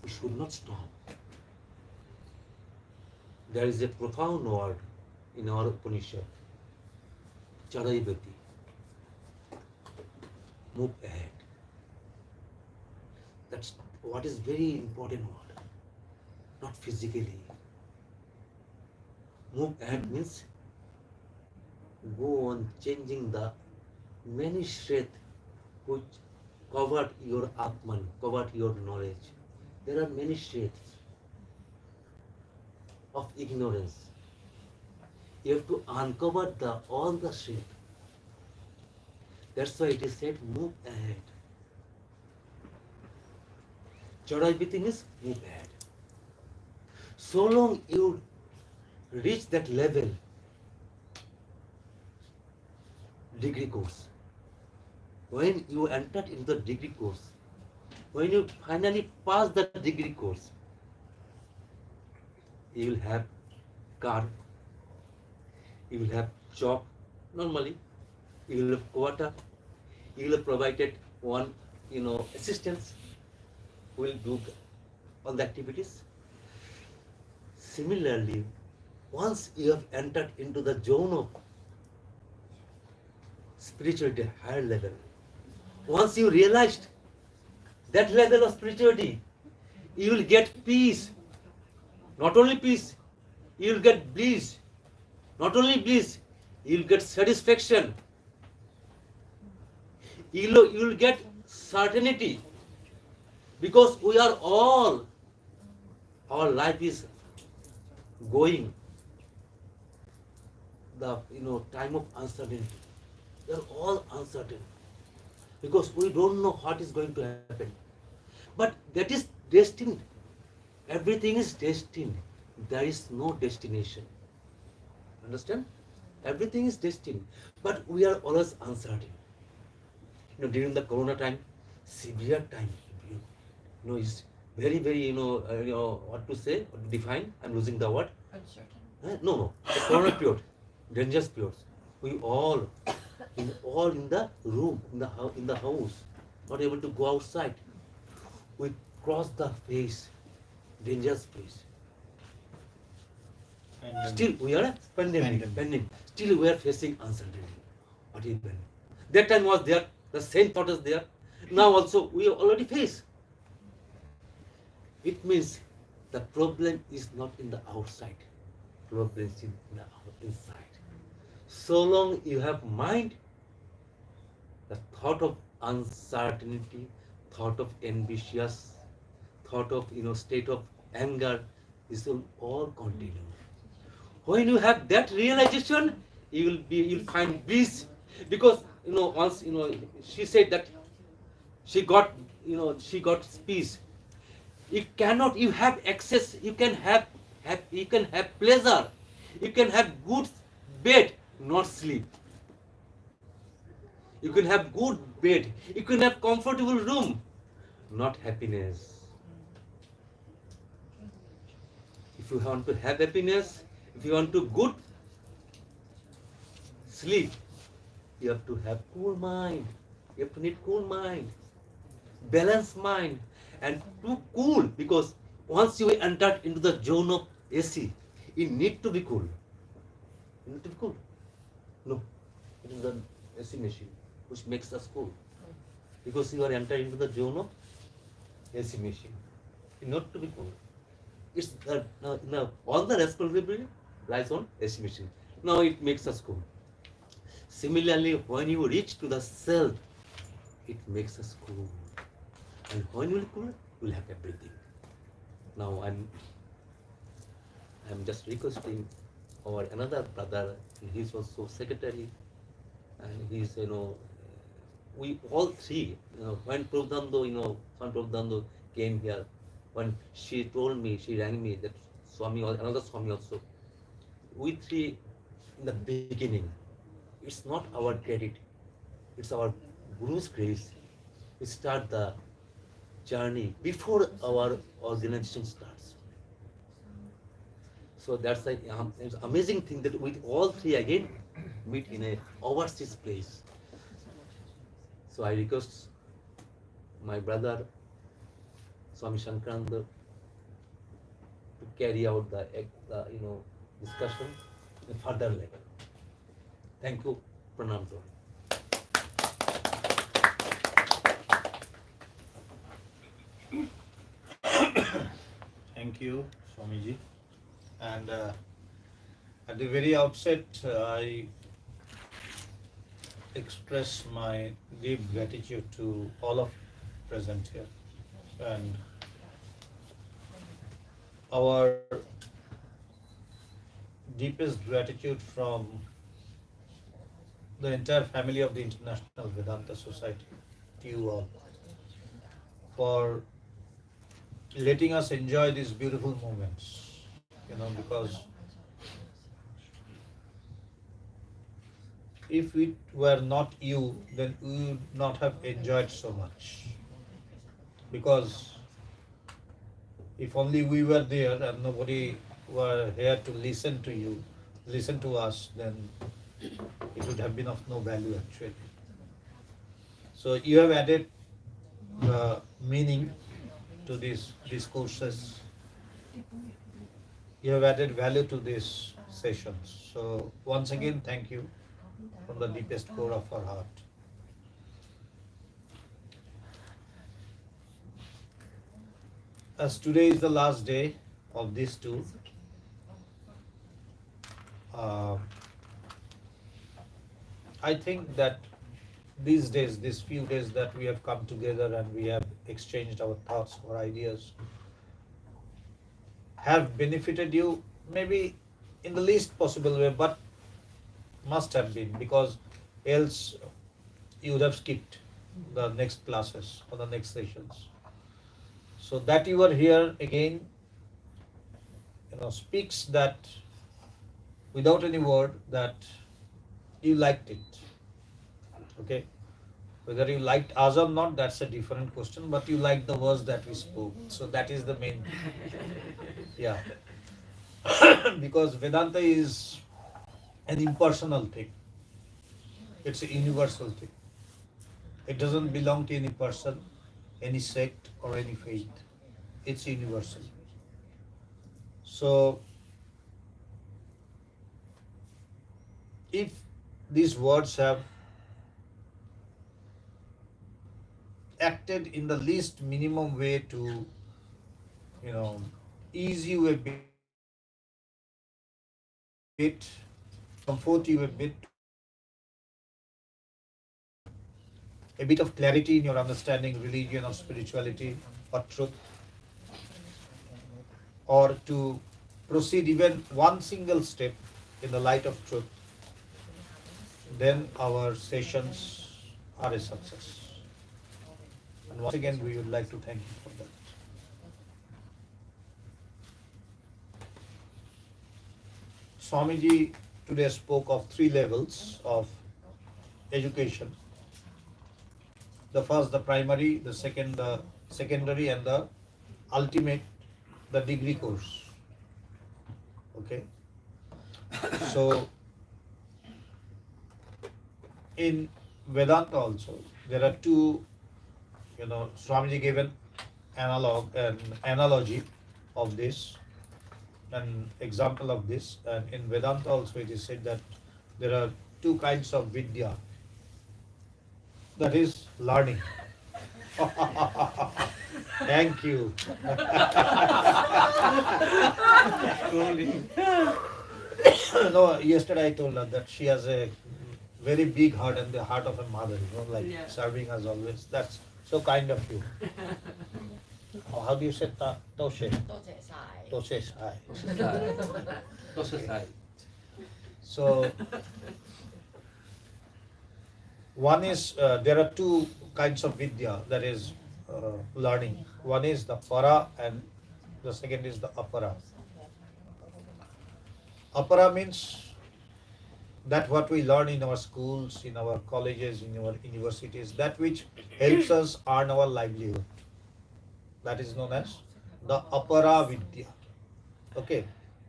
we should not stop. There is a profound word in our Upanishad, Charaivati, move ahead. That's what is very important word, not physically. Move ahead means go on changing the many shred which covered your Atman, covered your knowledge. There are many shades of ignorance. You have to uncover all the shade. That's why it is said, move ahead. Charaiviti means move ahead. So long you reach that level, degree course. When you entered into the degree course, when you finally pass the degree course, you will have car, you will have job normally, you will have quota, you will have provided one assistance who will do all the activities. Similarly, once you have entered into the zone of spirituality, higher level, once you realized that level of spirituality, you will get peace. Not only peace, you will get bliss. Not only bliss, you will get satisfaction. You will get certainty. Because we are all, our life is going the time of uncertainty. We are all uncertain. Because we don't know what is going to happen. But that is destined. Everything is destined. There is no destination. Understand? Everything is destined. But we are always uncertain. During the corona time, severe time, is very, very, what to say, what to define. I'm losing the word. Uncertain. No. The corona period, dangerous periods. We all in the room, in the house, not able to go outside. We cross the phase, dangerous phase. Still we are pending. Still we are facing uncertainty. What is pending? That time was there, the same thought is there. Now also we already face. It means the problem is not in the outside. Problem is in the inside. So long you have mind, the thought of uncertainty, thought of ambitious, thought of state of anger, this will all continue. When you have that realization, you'll find bliss. Because once she said that she got peace. You have access, you can have pleasure, you can have good bed, not sleep. You can have good bed, you can have comfortable room, not happiness. If you want to have happiness, if you want to good sleep, you have to have cool mind. You have to need cool mind, balanced mind, and too cool because Once you entered into the zone of AC, you need to be cool. You need to be cool. No, it is the AC machine which makes us cool. Because you are entered into the zone of AC machine. You need to be cool. It's all the responsibility lies on AC machine. Now it makes us cool. Similarly, when you reach to the self, it makes us cool. And when you will cool, you will have everything. Now I'm just requesting our another brother. He's also secretary, and he's we all three. When Prabhupada, Swami Prabhupada came here, when she told me, she rang me that Swami, another Swami also. We three in the beginning. It's not our credit. It's our Guru's grace. We start the journey before our organization starts. So that's it's amazing thing that we all three again meet in a overseas place. So I request my brother Swami Shankaranda to carry out the discussion in further level. Thank you. Pranam to him. Thank you, Swamiji. And at the very outset, I express my deep gratitude to all of present here. And our deepest gratitude from the entire family of the International Vedanta Society to you all for letting us enjoy these beautiful moments, because if it were not you, then we would not have enjoyed so much. Because if only we were there and nobody were here to listen to you, listen to us, then it would have been of no value actually. So you have added meaning to these discourses. You have added value to these sessions. So once again, thank you from the deepest core of our heart. As today is the last day of these two, I think that these days, these few days that we have come together and we have exchanged our thoughts, our ideas, have benefited you maybe in the least possible way, but must have been, because else you would have skipped the next classes or the next sessions. So that you are here again, speaks that without any word that you liked it. Okay? Whether you liked us or not, that's a different question, but you liked the words that we spoke. So that is the main yeah. Because Vedanta is an impersonal thing. It's a universal thing. It doesn't belong to any person, any sect, or any faith. It's universal. So, if these words have acted in the least minimum way to, ease you a bit, comfort you a bit, to give you a bit of clarity in your understanding religion or spirituality or truth, or to proceed even one single step in the light of truth, then our sessions are a success. And once again, we would like to thank you for that. Swamiji today spoke of 3 levels of education. The first, the primary, the second, the secondary, and the ultimate, the degree course. Okay? So, in Vedanta also, there are 2, Swamiji gave an analogy of this, an example of this. And in Vedanta also it is said that there are two kinds of Vidya. That is learning. Thank you. No, yesterday I told her that she has a very big heart and the heart of a mother, like serving us always. That's so kind of you. How do you say toshe? 多謝晒。 Toshe sai. Society. So, one is, there are two kinds of vidya, that is learning. One is the para and the second is the apara. Apara means that what we learn in our schools, in our colleges, in our universities, that which helps us earn our livelihood. That is known as the apara vidya. Okay,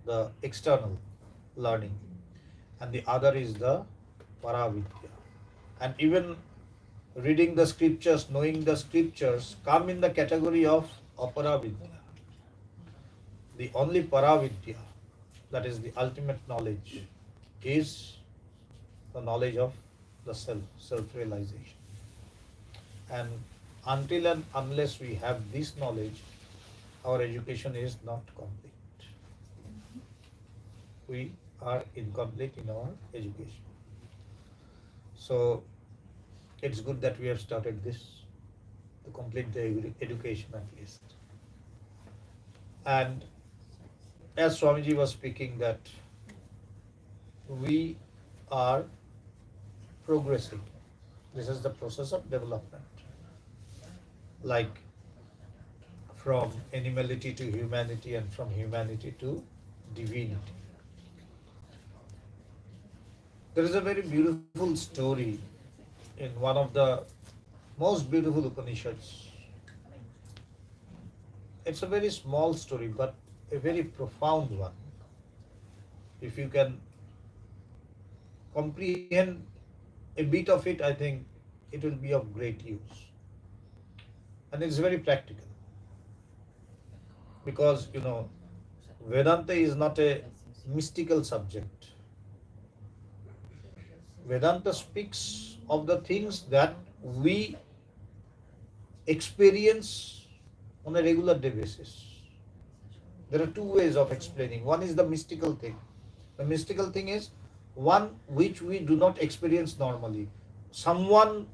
the external learning. And the other is the para vidya. And even reading the scriptures, knowing the scriptures come in the category of apara vidya. The only para vidya, that is the ultimate knowledge, is the knowledge of the self, self-realization. And until and unless we have this knowledge, our education is not complete. We are incomplete in our education. So it's good that we have started this to complete the education at least. And as Swamiji was speaking, that we are progressing. This is the process of development. Like from animality to humanity and from humanity to divinity. There is a very beautiful story in one of the most beautiful Upanishads. It's a very small story, but a very profound one. If you can comprehend a bit of it, I think it will be of great use. And it's very practical. Because, Vedanta is not a mystical subject. Vedanta speaks of the things that we experience on a regular day basis. There are two ways of explaining. One is the mystical thing. The mystical thing is one which we do not experience normally. Someone,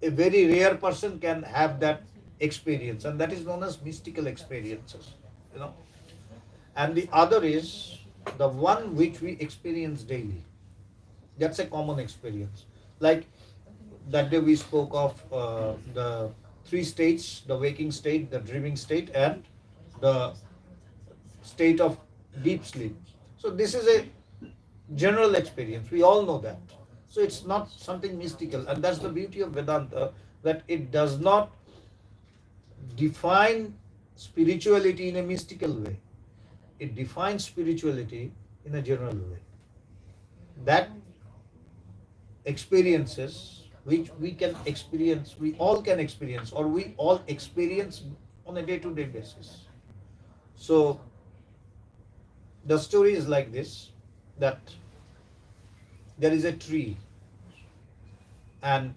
a very rare person, can have that experience, and that is known as mystical experiences. And the other is the one which we experience daily. That's a common experience. Like that day we spoke of the three states: the waking state, the dreaming state, and the state of deep sleep. So this is a general experience. We all know that. So it's not something mystical. And that's the beauty of Vedanta, that it does not define spirituality in a mystical way. It defines spirituality in a general way. That experiences which we can experience, we all can experience, or we all experience on a day-to-day basis. So the story is like this, that there is a tree and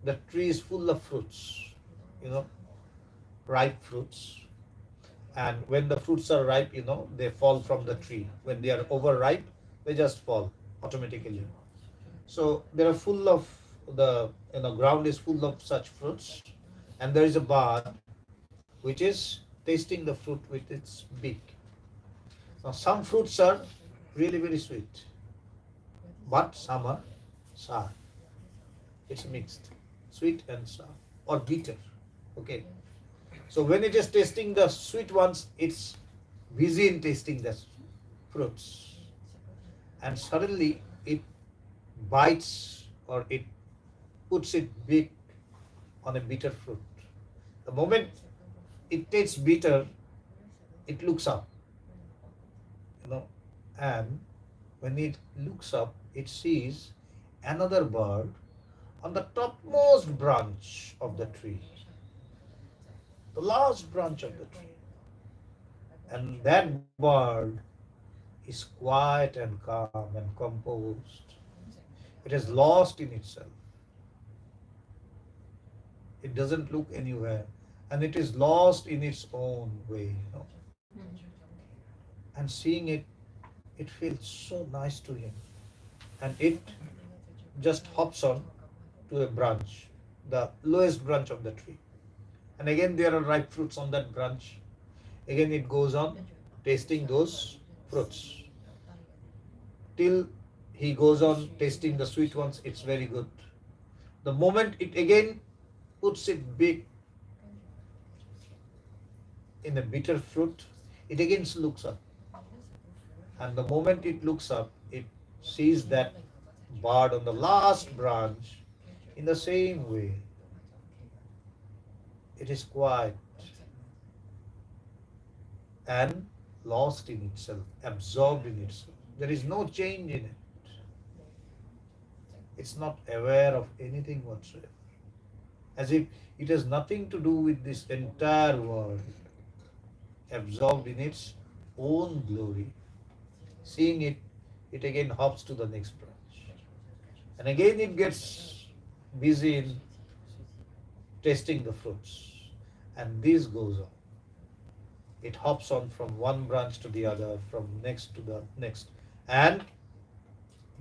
the tree is full of fruits, ripe fruits. And when the fruits are ripe, they fall from the tree. When they are overripe, they just fall automatically. So they are full of the ground is full of such fruits, and there is a bird which is tasting the fruit with its beak. Now some fruits are really very sweet, but some are sour. It's mixed, sweet and sour, or bitter. Okay. So when it is tasting the sweet ones, it's busy in tasting the fruits, and suddenly it bites or it puts its beak on a bitter fruit. The moment it tastes bitter, it looks up, and when it looks up, it sees another bird on the topmost branch of the tree, the last branch of the tree. And that bird is quiet and calm and composed. It is lost in itself. It doesn't look anywhere. And it is lost in its own way. And seeing it, it feels so nice to him. And it just hops on to a branch, the lowest branch of the tree. And again, there are ripe fruits on that branch. Again, it goes on tasting those fruits till he goes on tasting the sweet ones. It's very good. The moment it again puts it big in a bitter fruit, it again looks up. And the moment it looks up, it sees that bird on the last branch in the same way. It is quiet and lost in itself, absorbed in itself. There is no change in it. It's not aware of anything whatsoever. As if it has nothing to do with this entire world, absorbed in its own glory. Seeing it, it again hops to the next branch. And again it gets busy in tasting the fruits. And this goes on. It hops on from one branch to the other, from next to the next. And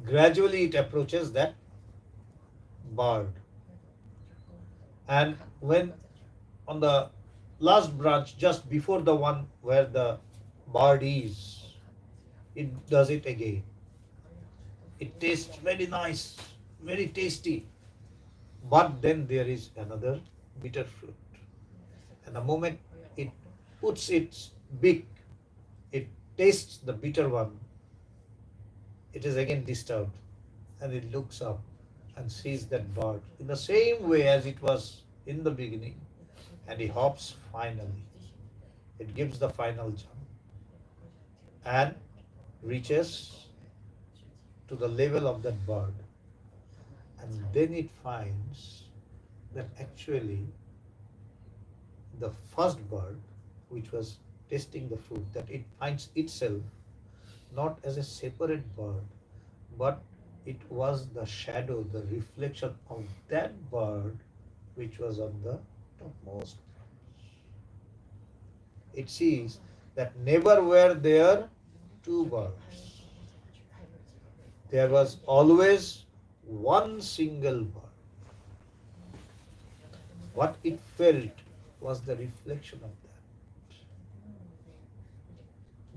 gradually it approaches that bird. And when on the last branch, just before the one where the bird is, it does it again. It tastes very nice, very tasty. But then there is another bitter fruit. And the moment it puts its beak, it tastes the bitter one, it is again disturbed. And it looks up and sees that bird in the same way as it was in the beginning. And he hops finally. It gives the final jump and reaches to the level of that bird. And then it finds that actually the first bird, which was tasting the fruit, that it finds itself not as a separate bird, but it was the shadow, the reflection of that bird which was on the topmost branch. It sees that never were there two birds. There was always one single bird. What it felt was the reflection of that.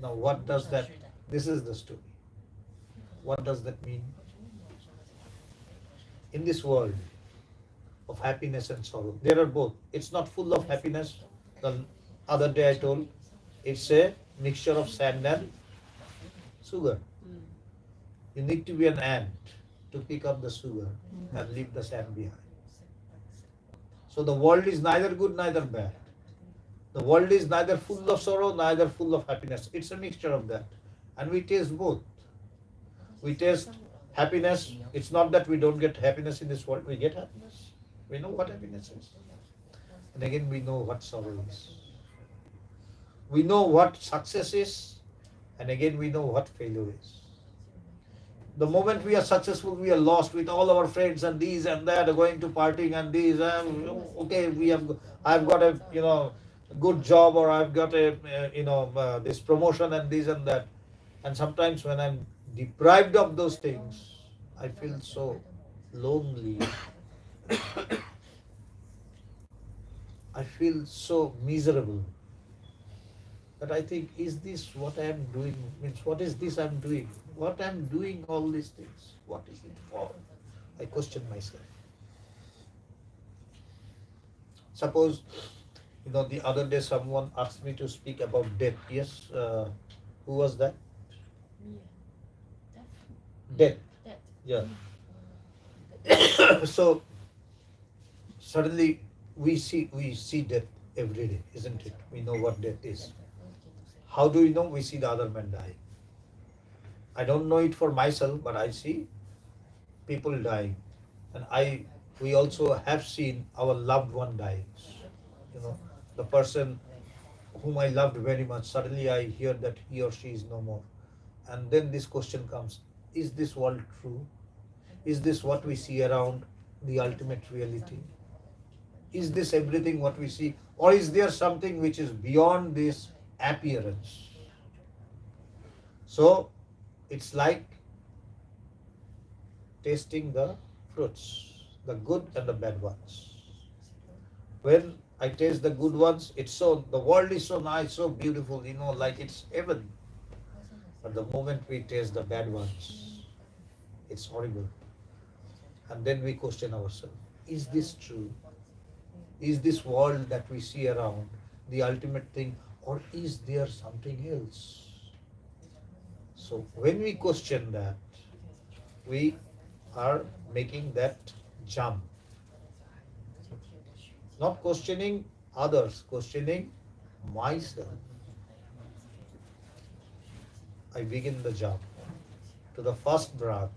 Now, what does that? This is the story. What does that mean? In this world of happiness and sorrow, there are both. It's not full of happiness. The other day I told, it's a mixture of sand and sugar. You need to be an ant to pick up the sugar and leave the sand behind. So the world is neither good, neither bad. The world is neither full of sorrow, neither full of happiness. It's a mixture of that. And we taste both. We taste happiness. It's not that we don't get happiness in this world. We get happiness. We know what happiness is. And again, we know what sorrow is. We know what success is. And again, we know what failure is. The moment we are successful, we are lost with all our friends and these and that, going to partying and these. Okay, I've got a good job, or I've got this promotion and this and that. And sometimes when I'm deprived of those things, I feel so lonely. I feel so miserable. But I think, is this what I am doing? Means, what is this I'm doing? What I'm doing all these things? What is it for? I question myself. Suppose, the other day someone asked me to speak about death. Yes, who was that? Death. Yeah. So suddenly we see death every day, isn't it? We know what death is. How do we know? We see the other man dying. I don't know it for myself, but I see people dying. And we also have seen our loved one dying. The person whom I loved very much, suddenly I hear that he or she is no more. And then this question comes, is this world true? Is this what we see around the ultimate reality? Is this everything what we see? Or is there something which is beyond this appearance? So it's like tasting the fruits, the good and the bad ones. When I taste the good ones, the world is so nice, so beautiful, like it's heaven. But the moment we taste the bad ones, it's horrible. And then we question ourselves, is this true? Is this world that we see around the ultimate thing, or is there something else? So when we question that, we are making that jump. Not questioning others, questioning myself. I begin the jump to the first branch.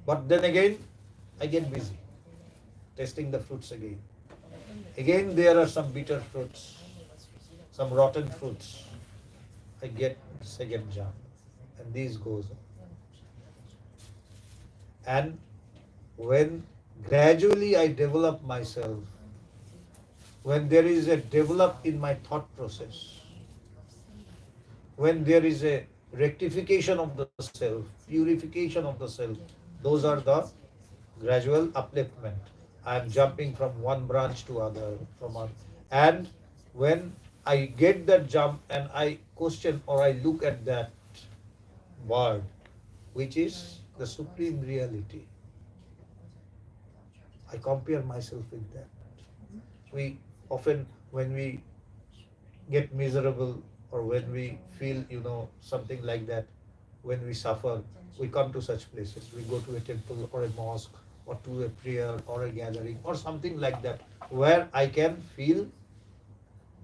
But then again, I get busy tasting the fruits again. Again, there are some bitter fruits, some rotten fruits. I get second jump, and this goes on. And when gradually I develop myself, when there is a develop in my thought process, when there is a rectification of the self, purification of the self, those are the gradual upliftment. I am jumping from one branch to other, and when I get that jump and I question or I look at that word, which is the supreme reality, I compare myself with that. We often, when we get miserable or when we feel, something like that, when we suffer, we come to such places. We go to a temple or a mosque or to a prayer or a gathering or something like that, where I can feel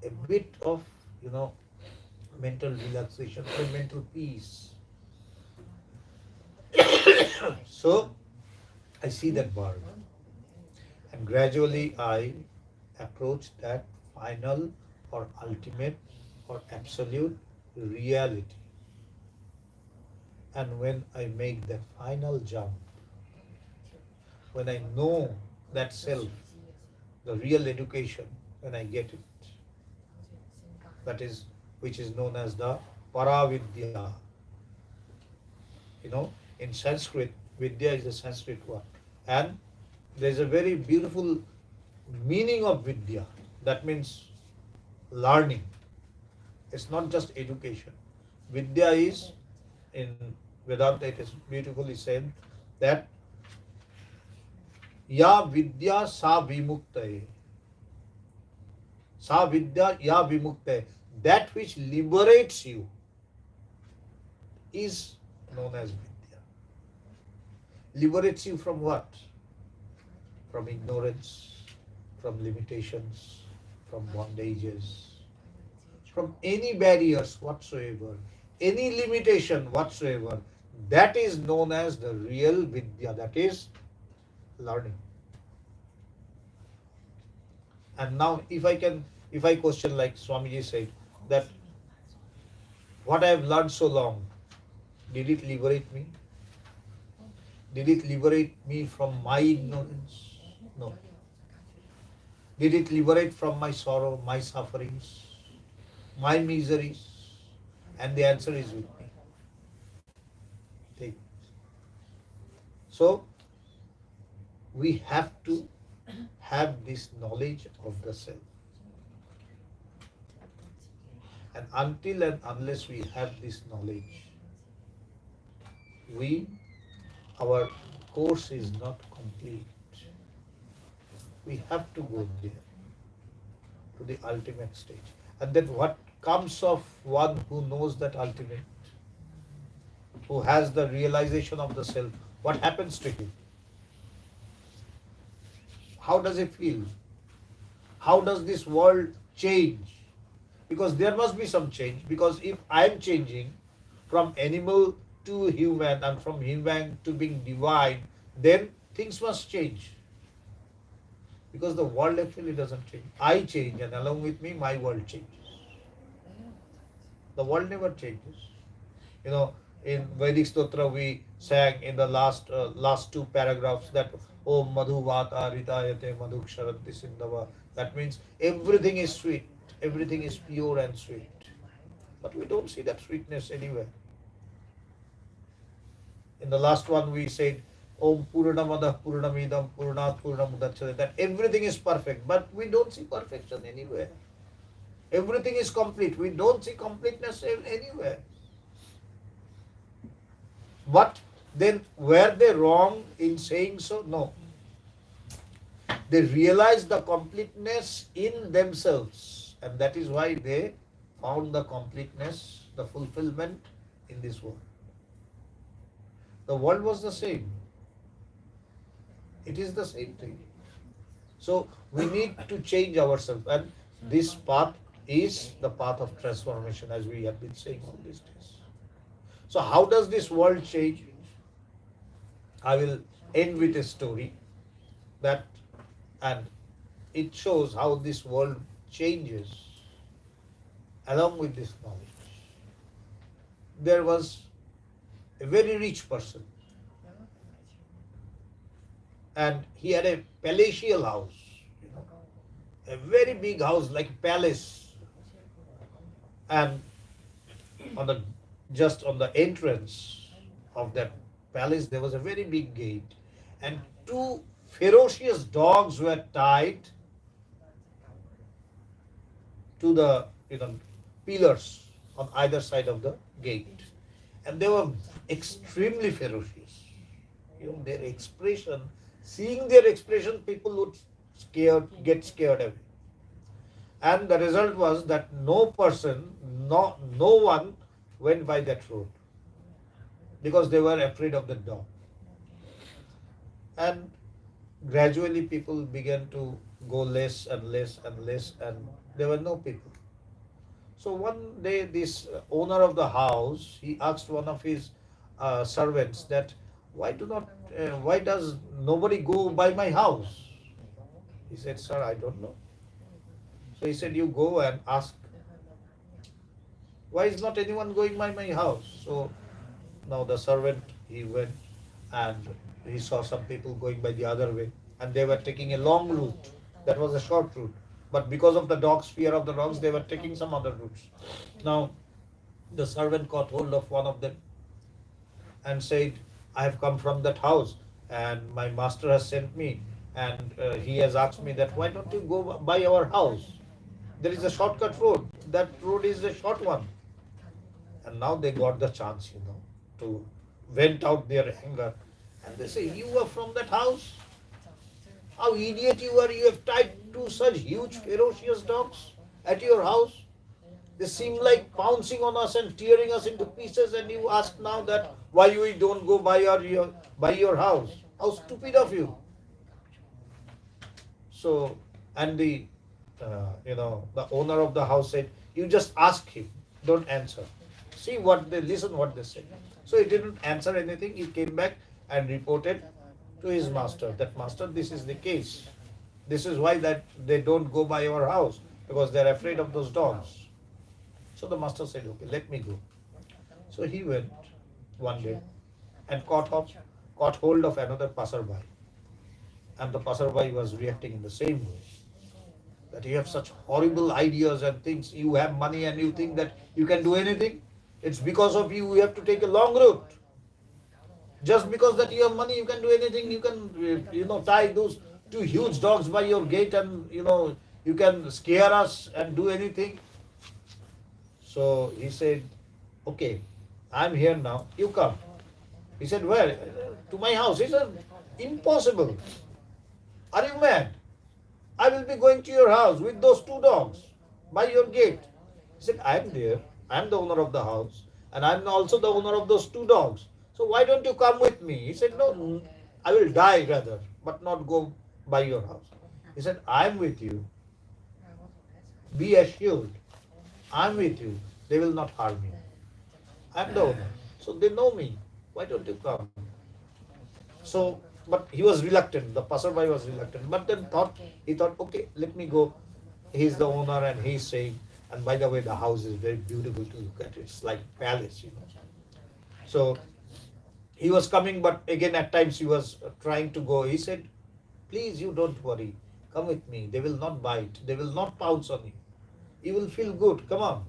a bit of, mental relaxation or mental peace. So I see that word, and gradually I approach that final or ultimate or absolute reality. And when I make that final jump, when I know that self, the real education, when I get it, that is, which is known as the Paravidya. In Sanskrit, Vidya is a Sanskrit word. And there is a very beautiful meaning of Vidya. That means learning. It's not just education. Vidya is, in Vedanta, it is beautifully said that Ya Vidya Sa Vimuktaye. Sa Vidya Ya Vimuktaye. That which liberates you is known as Vidya. Liberates you from what? From ignorance, from limitations, from bondages, from any barriers whatsoever, any limitation whatsoever. That is known as the real Vidya, that is learning. And now if I question, like Swamiji said, that what I have learned so long, did it liberate me? Did it liberate me from my ignorance? No. Did it liberate from my sorrow, my sufferings, my miseries? And the answer is with me. Take it. So, we have to have this knowledge of the self. And until and unless we have this knowledge, our course is not complete. We have to go there, to the ultimate stage. And then what comes of one who knows that ultimate, who has the realization of the self, what happens to him? How does he feel? How does this world change? Because there must be some change. Because if I am changing from animal to human and from human to being divine, then things must change. Because the world actually doesn't change. I change, and along with me, my world changes. The world never changes. You know, in Vedic Stotra we sang in the last two paragraphs that Om Madhu Vata Ritayate Madhu Ksharanti Sindhava. That means everything is sweet, everything is pure and sweet. But we don't see that sweetness anywhere. In the last one we said Om Purnamadah Purnamidam Purnat Purnamudachyate, that everything is perfect, but we don't see perfection anywhere. Everything is complete. We don't see completeness anywhere. But then were they wrong in saying so? No. They realized the completeness in themselves, and that is why they found the completeness, the fulfillment in this world. The world was the same. It is the same thing. So we need to change ourselves, and this path is the path of transformation, as we have been saying all these days. So how does this world change? I will end with a story that, and it shows how this world changes along with this knowledge. There was a very rich person, and he had a palatial house, a very big house like a palace, and just on the entrance of that palace there was a very big gate, and two ferocious dogs were tied to the pillars on either side of the gate, and they were extremely ferocious. Their expression, seeing their expression, people would get scared away. And the result was that no one went by that road because they were afraid of the dog. And gradually people began to go less and less and less, and there were no people. So one day this owner of the house, he asked one of his servants that why does nobody go by my house? He said, sir, I don't know. So he said, you go and ask, why is not anyone going by my house? So now the servant, he went and he saw some people going by the other way, and they were taking a long route. That was a short route. But because of the dogs, fear of the dogs, they were taking some other routes. Now the servant caught hold of one of them and said, I have come from that house and my master has sent me, and he has asked me that why don't you go by our house? There is a shortcut road. That road is a short one. And now they got the chance, to vent out their anger. And they say, you are from that house? How idiot you are. You have tied two such huge ferocious dogs at your house. They seem like pouncing on us and tearing us into pieces, and you ask now that why we don't go by your house. How stupid of you. So, and the owner of the house said, you just ask him, don't answer. Listen what they say. So he didn't answer anything. He came back and reported to his master that, master, this is the case. This is why that they don't go by your house, because they're afraid of those dogs. So the master said, okay, let me go. So he went one day and caught hold of another passerby. And the passerby was reacting in the same way. That you have such horrible ideas and things. You have money and you think that you can do anything. It's because of you have to take a long route. Just because that you have money, you can do anything. You can, tie those two huge dogs by your gate, and, you can scare us and do anything. So he said, okay, I'm here now. You come. He said, where? To my house. He said, impossible. Are you mad? I will be going to your house with those two dogs by your gate. He said, I am there. I am the owner of the house, and I am also the owner of those two dogs. So why don't you come with me? He said, no, I will die rather, but not go by your house. He said, I am with you. Be assured. I am with you. They will not harm you. I am the owner. So they know me. Why don't you come? So, but he was reluctant. The passerby was reluctant. But then he thought, okay, let me go. He's the owner and he's saying. And by the way, the house is very beautiful to look at. It's like palace, you know. So he was coming, but again at times he was trying to go. He said, please, you don't worry. Come with me. They will not bite. They will not pounce on you. You will feel good. Come on.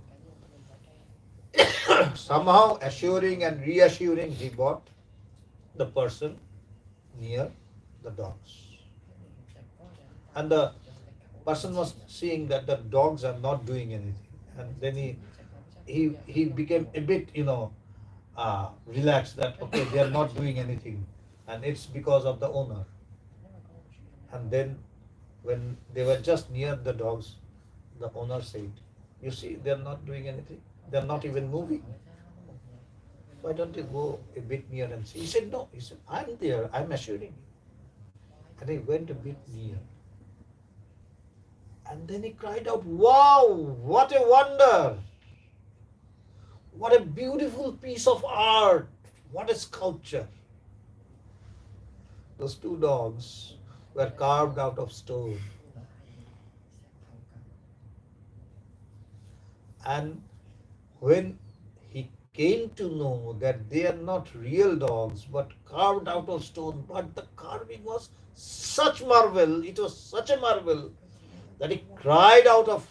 Somehow assuring and reassuring, he brought the person near the dogs. And the person was seeing that the dogs are not doing anything. And then he became a bit, relaxed that, okay, they are not doing anything. And it's because of the owner. And then when they were just near the dogs, the owner said, you see, they are not doing anything. They are not even moving. Why don't you go a bit near and see? He said, no. He said, I'm there. I'm assuring you. And he went a bit near. And then he cried out, wow, what a wonder. What a beautiful piece of art. What a sculpture. Those two dogs were carved out of stone. And when he came to know that they are not real dogs but carved out of stone, but the carving was such marvel, it was such a marvel that he cried out of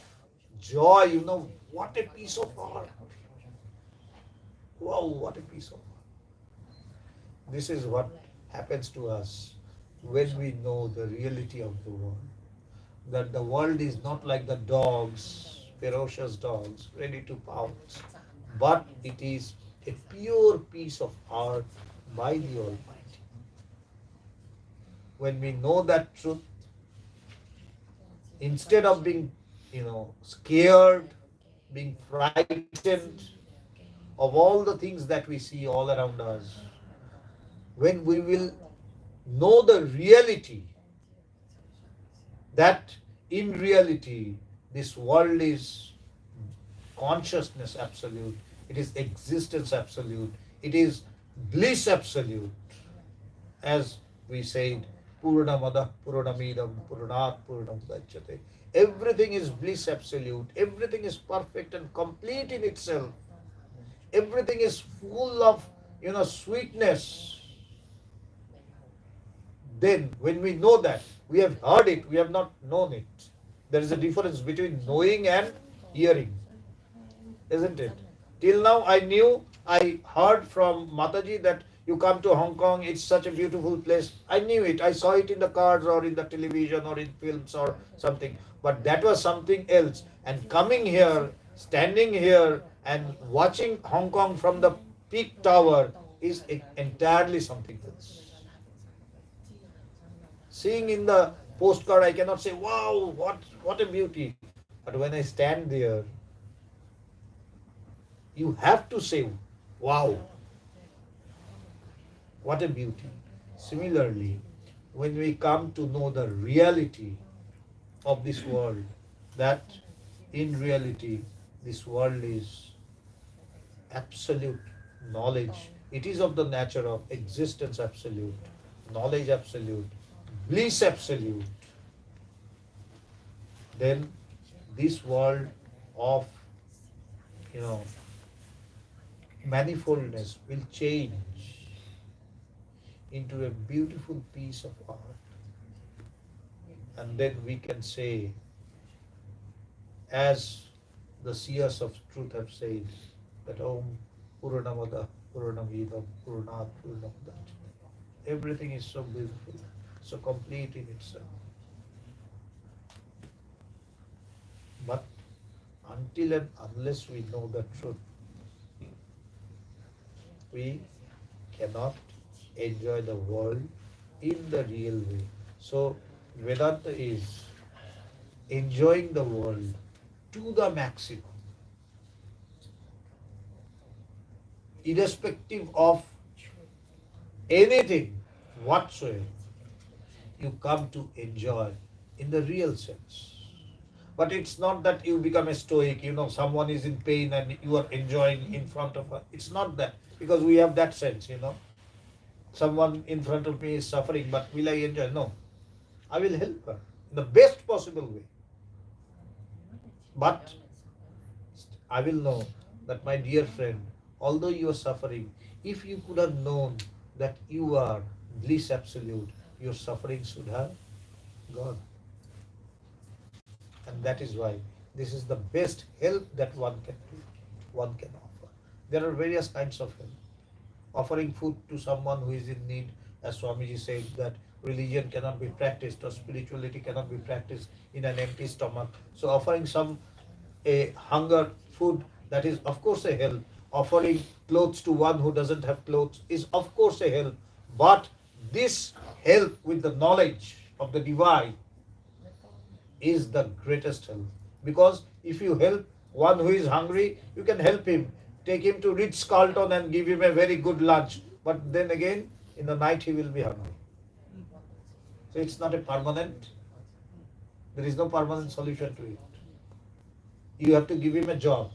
joy, what a piece of art. Wow, what a piece of art. This is what happens to us when we know the reality of the world. That the world is not like the dogs, ferocious dogs, ready to pounce, but it is a pure piece of art by the Almighty. When we know that truth, instead of being, scared, being frightened of all the things that we see all around us, when we will know the reality, that in reality, this world is consciousness absolute, it is existence absolute, it is bliss absolute. As we said, Purnamada Purnamidam Purnat Purnam Dachyate. Everything is bliss absolute, everything is perfect and complete in itself. Everything is full of, sweetness. Then, when we know that, we have heard it, we have not known it. There is a difference between knowing and hearing, isn't it? Till now, I heard from Mataji that you come to Hong Kong, it's such a beautiful place. I knew it. I saw it in the cards or in the television or in films or something. But that was something else. And coming here, standing here and watching Hong Kong from the peak tower is entirely something else. Seeing in the postcard, I cannot say, wow, what a beauty. But when I stand there, you have to say, wow, what a beauty. Similarly, when we come to know the reality of this world, that in reality, this world is absolute knowledge. It is of the nature of existence absolute, knowledge absolute, bliss absolute. Then this world of, manifoldness will change into a beautiful piece of art. And then we can say, as the seers of truth have said, that Om Purnamada Purnamidam Purnat Purnamudachyate. Everything is so beautiful, so complete in itself. But until and unless we know the truth, we cannot enjoy the world in the real way. So Vedanta is enjoying the world to the maximum, irrespective of anything whatsoever. You come to enjoy in the real sense. But it's not that you become a stoic, someone is in pain and you are enjoying in front of her. It's not that, because we have that sense, Someone in front of me is suffering, but will I enjoy? No. I will help her in the best possible way. But I will know that, my dear friend, although you are suffering, if you could have known that you are bliss absolute, your suffering should have gone. And that is why this is the best help that one can do, one can offer. There are various kinds of help. Offering food to someone who is in need, as Swamiji said, that religion cannot be practiced or spirituality cannot be practiced in an empty stomach. So offering some a hunger food, that is of course a help. Offering clothes to one who doesn't have clothes is of course a help. But this help with the knowledge of the divine is the greatest help. Because if you help one who is hungry, you can help him. Take him to Ritz Carlton and give him a very good lunch. But then again, in the night he will be hungry. So it's not a permanent, there is no permanent solution to it. You have to give him a job.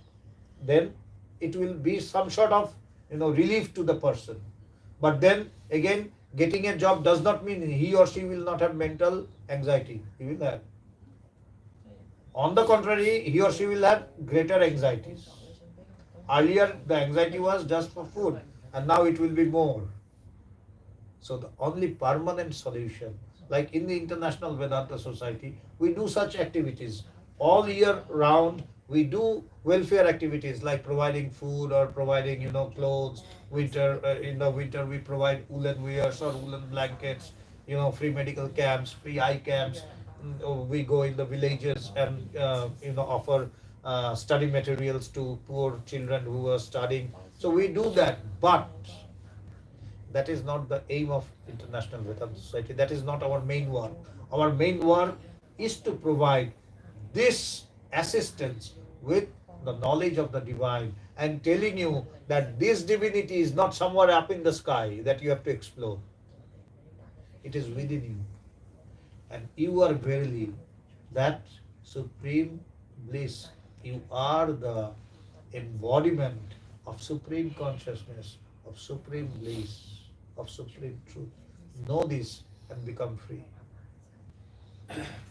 Then it will be some sort of relief to the person. But then again, getting a job does not mean he or she will not have mental anxiety. He will have. On the contrary, he or she will have greater anxieties. Earlier, the anxiety was just for food, and now it will be more. So the only permanent solution, like in the International Vedanta Society, we do such activities. All year round, we do welfare activities like providing food or providing, clothes. In the winter, we provide woolen wares or woolen blankets, free medical camps, free eye camps. We go in the villages and offer study materials to poor children who are studying. So we do that, but that is not the aim of International Vedanta Society. That is not our main work. Our main work is to provide this assistance with the knowledge of the divine and telling you that this divinity is not somewhere up in the sky that you have to explore. It is within you. And you are verily that supreme bliss. You are the embodiment of supreme consciousness, of supreme bliss, of supreme truth. Know this and become free.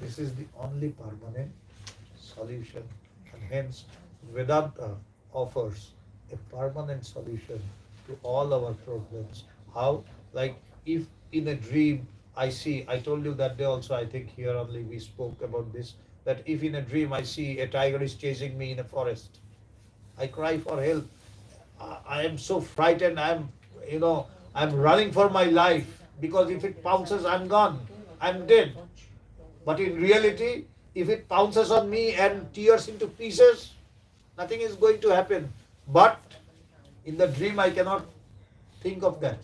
This is the only permanent solution. And hence, Vedanta offers a permanent solution to all our problems. How? Like if in a dream I told you that day also, I think here only we spoke about this, that if in a dream I see a tiger is chasing me in a forest, I cry for help. I am so frightened, I'm running for my life, because if it pounces, I'm gone, I'm dead. But in reality, if it pounces on me and tears into pieces, nothing is going to happen. But in the dream, I cannot think of that.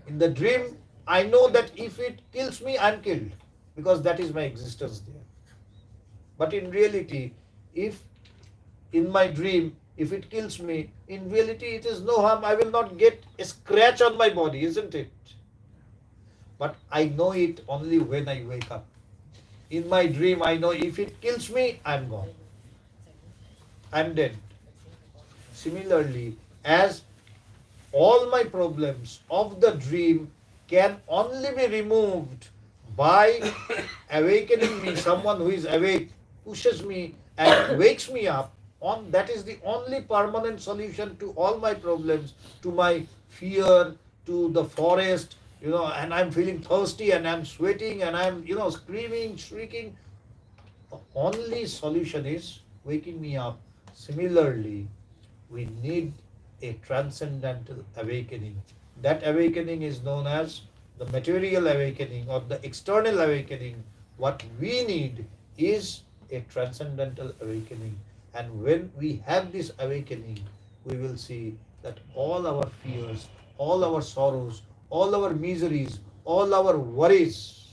In the dream, I know that if it kills me, I'm killed, because that is my existence there. But in reality, if in my dream, if it kills me, in reality it is no harm. I will not get a scratch on my body, isn't it? But I know it only when I wake up. In my dream, I know if it kills me, I'm gone. I'm dead. Similarly, as all my problems of the dream can only be removed by awakening me, someone who is awake, pushes me and wakes me up, that is the only permanent solution to all my problems, to my fear, to the forest, and I'm feeling thirsty and I'm sweating and I'm, screaming, shrieking. The only solution is waking me up. Similarly, we need a transcendental awakening. That awakening is known as the material awakening or the external awakening. What we need is a transcendental awakening. And when we have this awakening, we will see that all our fears, all our sorrows, all our miseries, all our worries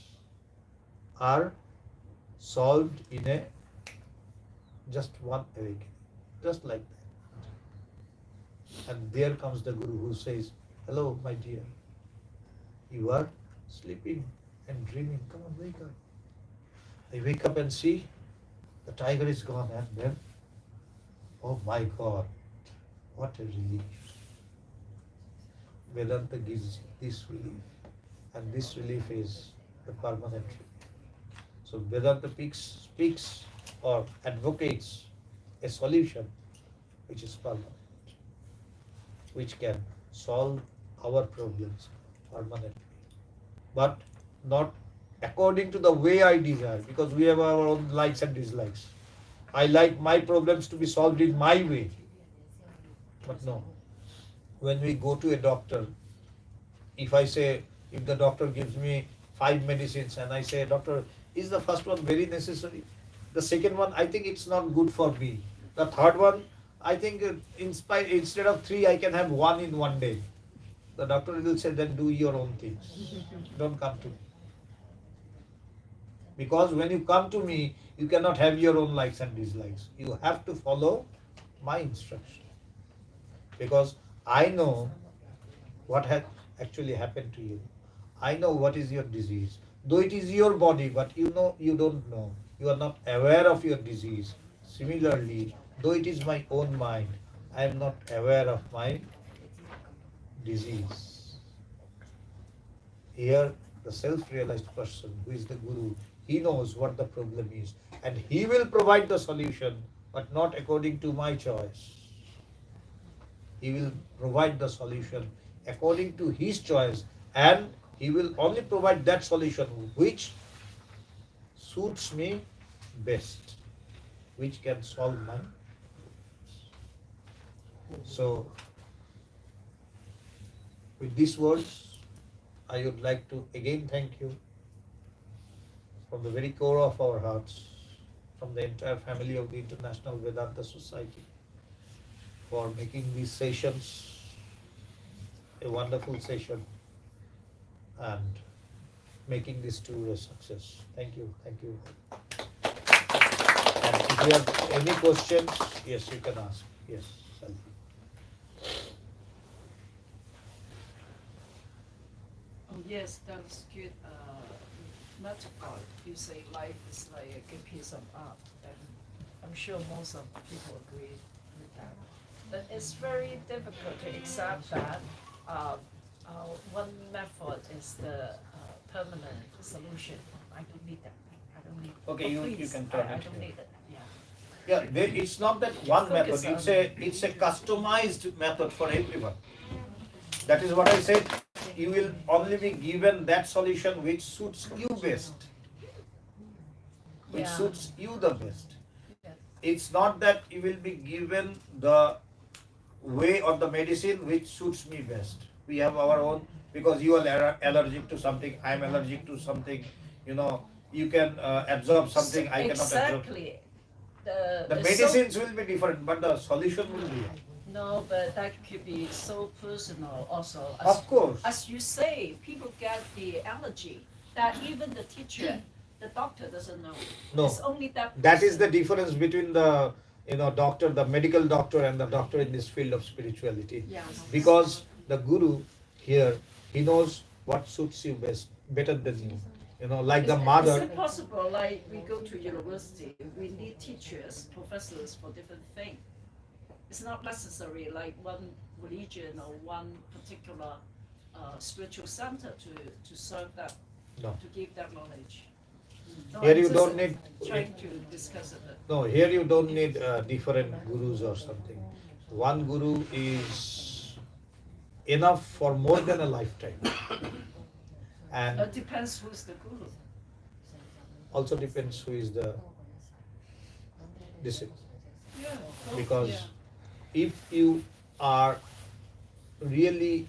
are solved in a just one awakening, just like that. And there comes the Guru who says, hello, my dear, you are sleeping and dreaming. Come on, wake up. I wake up and see the tiger is gone, and then, oh my God, what a relief. Vedanta gives this relief, and this relief is the permanent relief. So Vedanta speaks or advocates a solution which is permanent, which can solve our problems permanently, but not according to the way I desire, because we have our own likes and dislikes. I like my problems to be solved in my way, but no. When we go to a doctor, if I say, if the doctor gives me 5 medicines and I say, doctor, is the first one very necessary? The second one, I think it's not good for me. The third one, I think instead of 3, I can have 1 in one day. The doctor will say, then do your own things. Don't come to me. Because when you come to me, you cannot have your own likes and dislikes. You have to follow my instruction. Because I know what has actually happened to you. I know what is your disease. Though it is your body, but you know you don't know. You are not aware of your disease. Similarly, though it is my own mind, I am not aware of my disease. Here, the self-realized person, who is the Guru, he knows what the problem is, and he will provide the solution, but not according to my choice. He will provide the solution according to his choice, and he will only provide that solution which suits me best, which can solve my. So, with these words, I would like to again thank you from the very core of our hearts, from the entire family of the International Vedanta Society, for making these sessions a wonderful session and making this tour a success. Thank you, thank you. And if you have any questions, yes, you can ask. Yes, Salvi. Oh yes, that's good. Metaphor. You say life is like a good piece of art, and I'm sure most of the people agree with that. But it's very difficult to accept that one method is the permanent solution. I don't need that. I don't need. Okay, oh, you please, can turn I it don't here. need it. Yeah. Yeah, it's not that one Focus method, on- it's a customized method for everyone. That is what I said. You will only be given that solution which suits you best, which Yeah. suits you the best. Yes. It's not that you will be given the way or the medicine which suits me best. We have our own, because you are allergic to something, I am allergic to something. You can absorb something, I cannot absorb. Exactly. The it's medicines will be different, but the solution will be one. No, but that could be so personal also. Of course. As you say, people get the allergy that even the teacher, the doctor doesn't know. No. It's only that That is the person. difference between the doctor, the medical doctor, and the doctor in this field of spirituality. Yeah. Because the guru here, he knows what suits you best, better than you. Like the Is mother. it possible, like we go to university, we need teachers, professors for different things? It's not necessary like one religion or one particular spiritual center to serve that, No. to give that knowledge. No, Here I'm you just don't need. trying to discuss it. No, here you don't need different gurus or something. One guru is enough for more than a lifetime. And It depends who's the guru. also depends who is the disciple. Yeah. Because Yeah. if you are really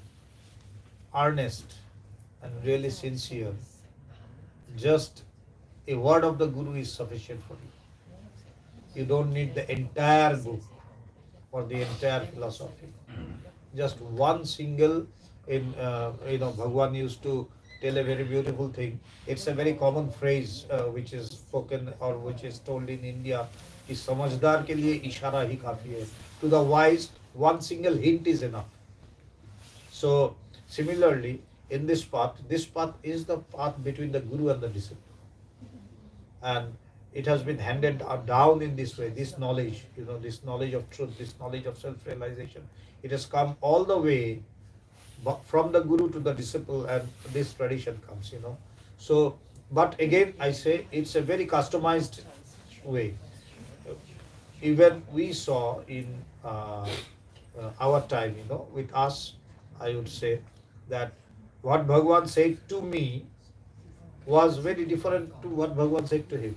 earnest and really sincere, just a word of the guru is sufficient for you. You don't need the entire book or the entire philosophy. Just one single, Bhagwan used to tell a very beautiful thing. It's a very common phrase which is spoken or which is told in India. कि समझदार के लिए इशारा ही काफी है. To the wise, one single hint is enough. So similarly, in this path is the path between the guru and the disciple. And it has been handed down in this way, this knowledge, this knowledge of truth, this knowledge of self-realization. It has come all the way from the guru to the disciple, and this tradition comes, So, but again, I say it's a very customized way. even we saw in our time, with us, I would say that what Bhagavan said to me was very different to what Bhagavan said to him.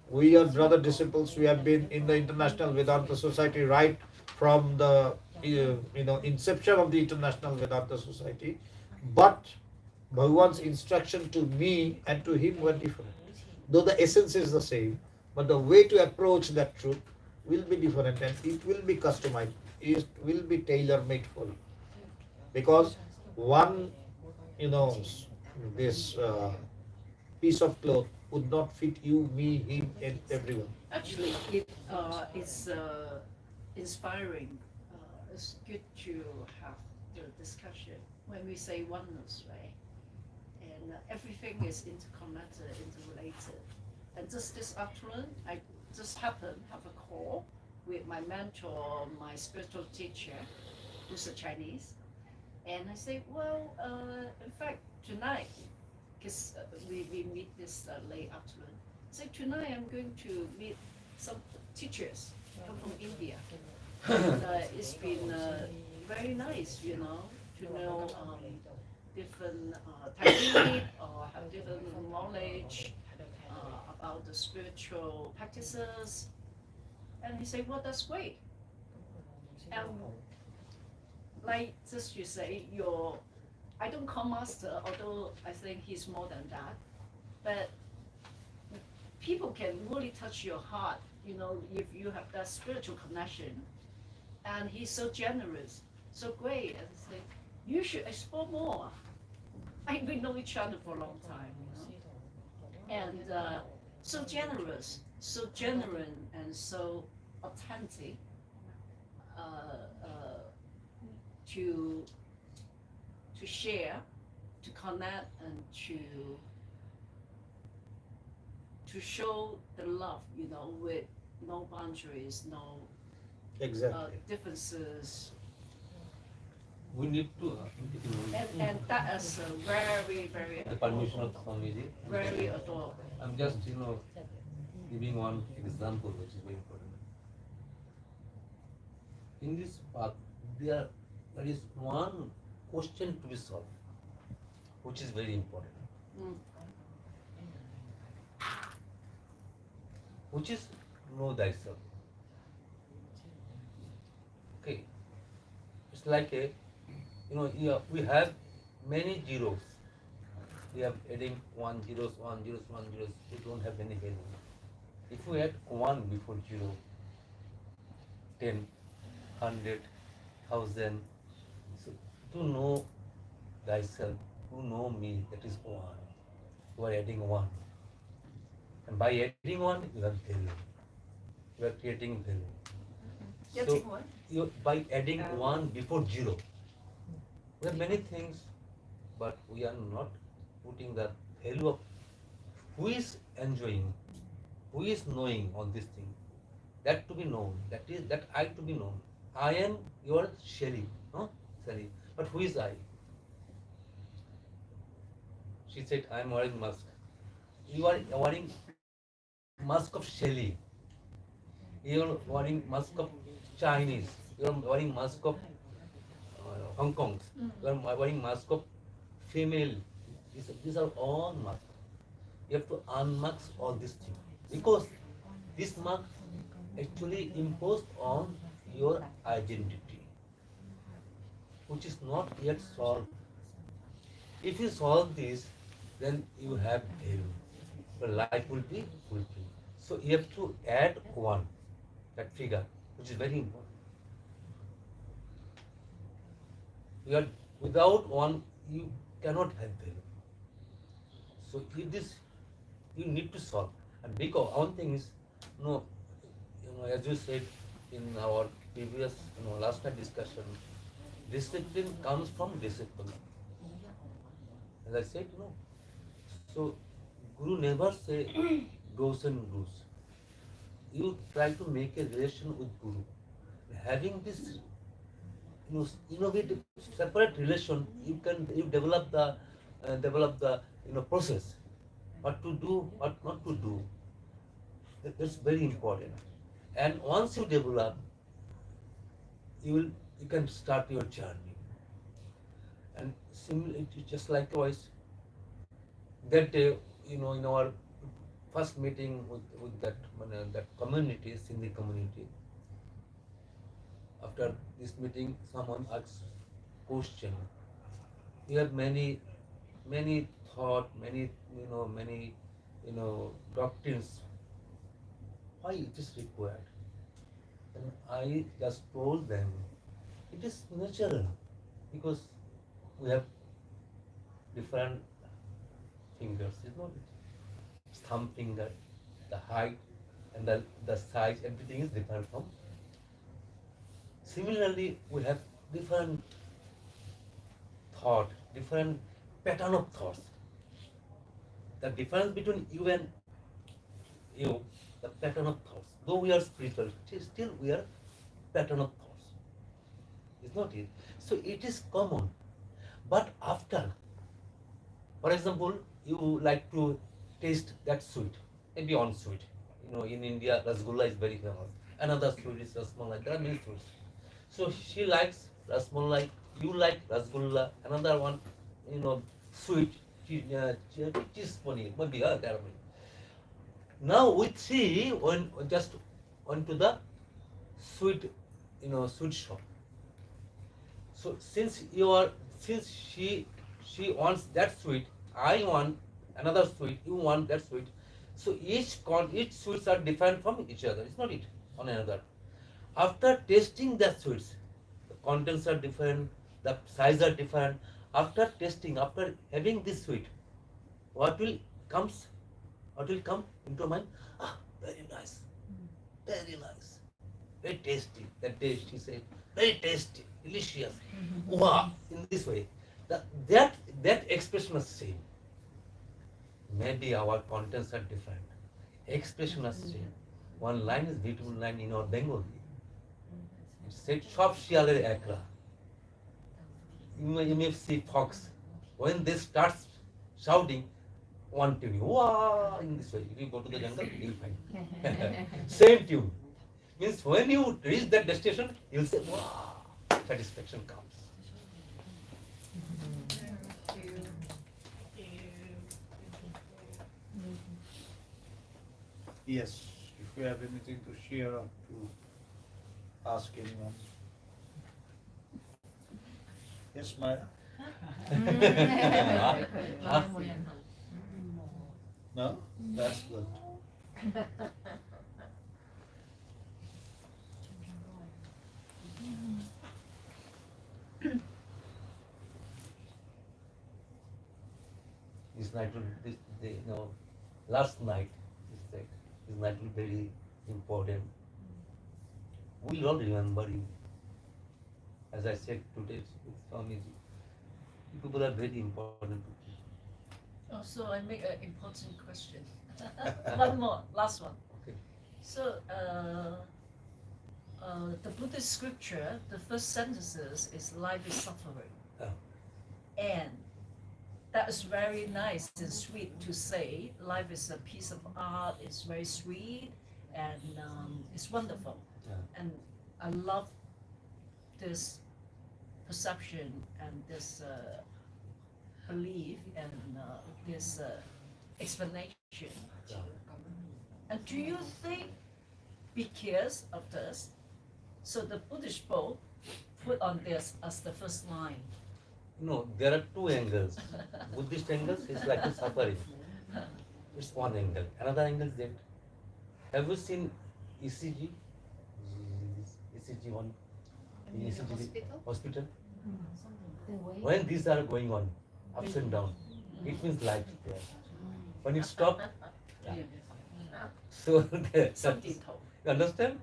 We are brother disciples. We have been in the International Vedanta Society right from the inception of the International Vedanta Society, but Bhagavan's instruction to me and to him were different. Though the essence is the same, but the way to approach that truth will be different, and it will be customized. It will be tailor made for you, because one, you know, this piece of cloth would not fit you, me, him, and everyone. Actually, it's inspiring. It's good to have the discussion when we say oneness, right? And everything is interconnected, interrelated. And just this afternoon, I just happened to have a call with my mentor, my spiritual teacher, who's a Chinese. And I say, well, in fact, tonight, because we meet this late afternoon. So tonight I'm going to meet some teachers come from India. And it's been very nice, to know different technique or have different knowledge about the spiritual practices. And he said, well, that's great. And like just you say, I don't call master, although I think he's more than that. But people can really touch your heart, if you have that spiritual connection. And he's so generous, so great. And it's like, you should explore more. We know each other for a long time, And so generous, so genuine, and so authentic to share, to connect, and to show the love, with no boundaries, no Exactly. differences. We need to And that is very, very the permission of adorable. Swamiji. Very adorable. I'm just giving one example which is very important. In this path, there is one question to be solved, which is very important, Mm. which is know thyself. Okay, it's like we have many zeros. We have adding one zeros. We don't have any value. If we add one before 0, 10, 100, 1,000, so to know thyself, to know me, that is one. You are adding one. And by adding one, you have value. You are creating value. Getting what? By adding one before 0, we have many things, but we are not putting the value of who is enjoying, who is knowing all these things. That to be known, that I to be known. I am your Shelly, no? Shelly. But who is I? She said, I am wearing mask. You are wearing mask of Shelly. You are wearing mask of Chinese. You are wearing mask of Hong Kong. You are wearing mask of female. These are all masks. You have to unmask all these things, because this mark actually imposed on your identity, which is not yet solved. If you solve this, then you have value. Your life will be fulfilled. So you have to add one, that figure, which is very important. Without one, you cannot have value. So if this, you need to solve. And because one thing is, as you said in our previous, last night discussion, discipline comes from discipline. As I said, so Guru never say do's and do's. You try to make a relation with Guru. Having this, innovative, separate relation, you develop the process. What to do, what not to do. That's very important. And once you develop, you can start your journey. And similarly, just likewise, that day, in our first meeting with that community, Sindhi community, after this meeting, someone asked question. We have many thought, many doctrines. Why it is required? And I just told them, it is natural because we have different fingers, is not it? Thumb finger, the height and the size, everything is different from. Similarly, we have different thought, different pattern of thoughts. The difference between you and you, the pattern of thoughts. Though we are spiritual, still we are pattern of thoughts. Is not it? So it is common. But after, for example, you like to taste that sweet, maybe on sweet. In India, rasgulla is very famous. Another sweet is rasmalai. There are many sweets. So she likes rasmalai, you like rasgulla, another one, sweet, cheese paneer, maybe caramel. Now we three just went to the sweet, sweet shop. So since she wants that sweet, I want another sweet, you want that sweet. So each sweets are different from each other. It's not it on another. After tasting the sweets, the contents are different, the size are different. After tasting, after having this sweet, what will come into mind? Ah, very nice, very tasty. That day she said, very tasty, delicious. Wow, in this way, that expression is same. Maybe our contents are different. Expression is same. One line is beautiful line in our Bengali. It said, "Shop shialer ekra." You may see fox. When they start shouting, one tune, wow, in this way. If you go to the jungle, you'll find. Same tune. Means when you reach that destination, you'll say, wow, satisfaction comes. Yes, if you have anything to share or to ask anyone. Yes, Maya? No? That's good. This night will, last night, this night will be very important. We all remember you. As I said today, with Swamiji, you people are very important people. Oh, so I make an important question. One more, last one. Okay. So, the Buddhist scripture, the first sentences is life is suffering. Oh. And that is very nice and sweet to say. Life is a piece of art, it's very sweet, and it's wonderful. Yeah. And I love this perception and this belief and this explanation. Yeah. And do you think because of this, so the Buddhist book put on this as the first line? No, there are two angles. Buddhist angles is like a suffering. It's one angle. Another angle is that. Have you seen ECG? ECG one. In the ECG hospital. The way. When these are going on, ups and down, it means life there. When it stops, so Some detail. you understand?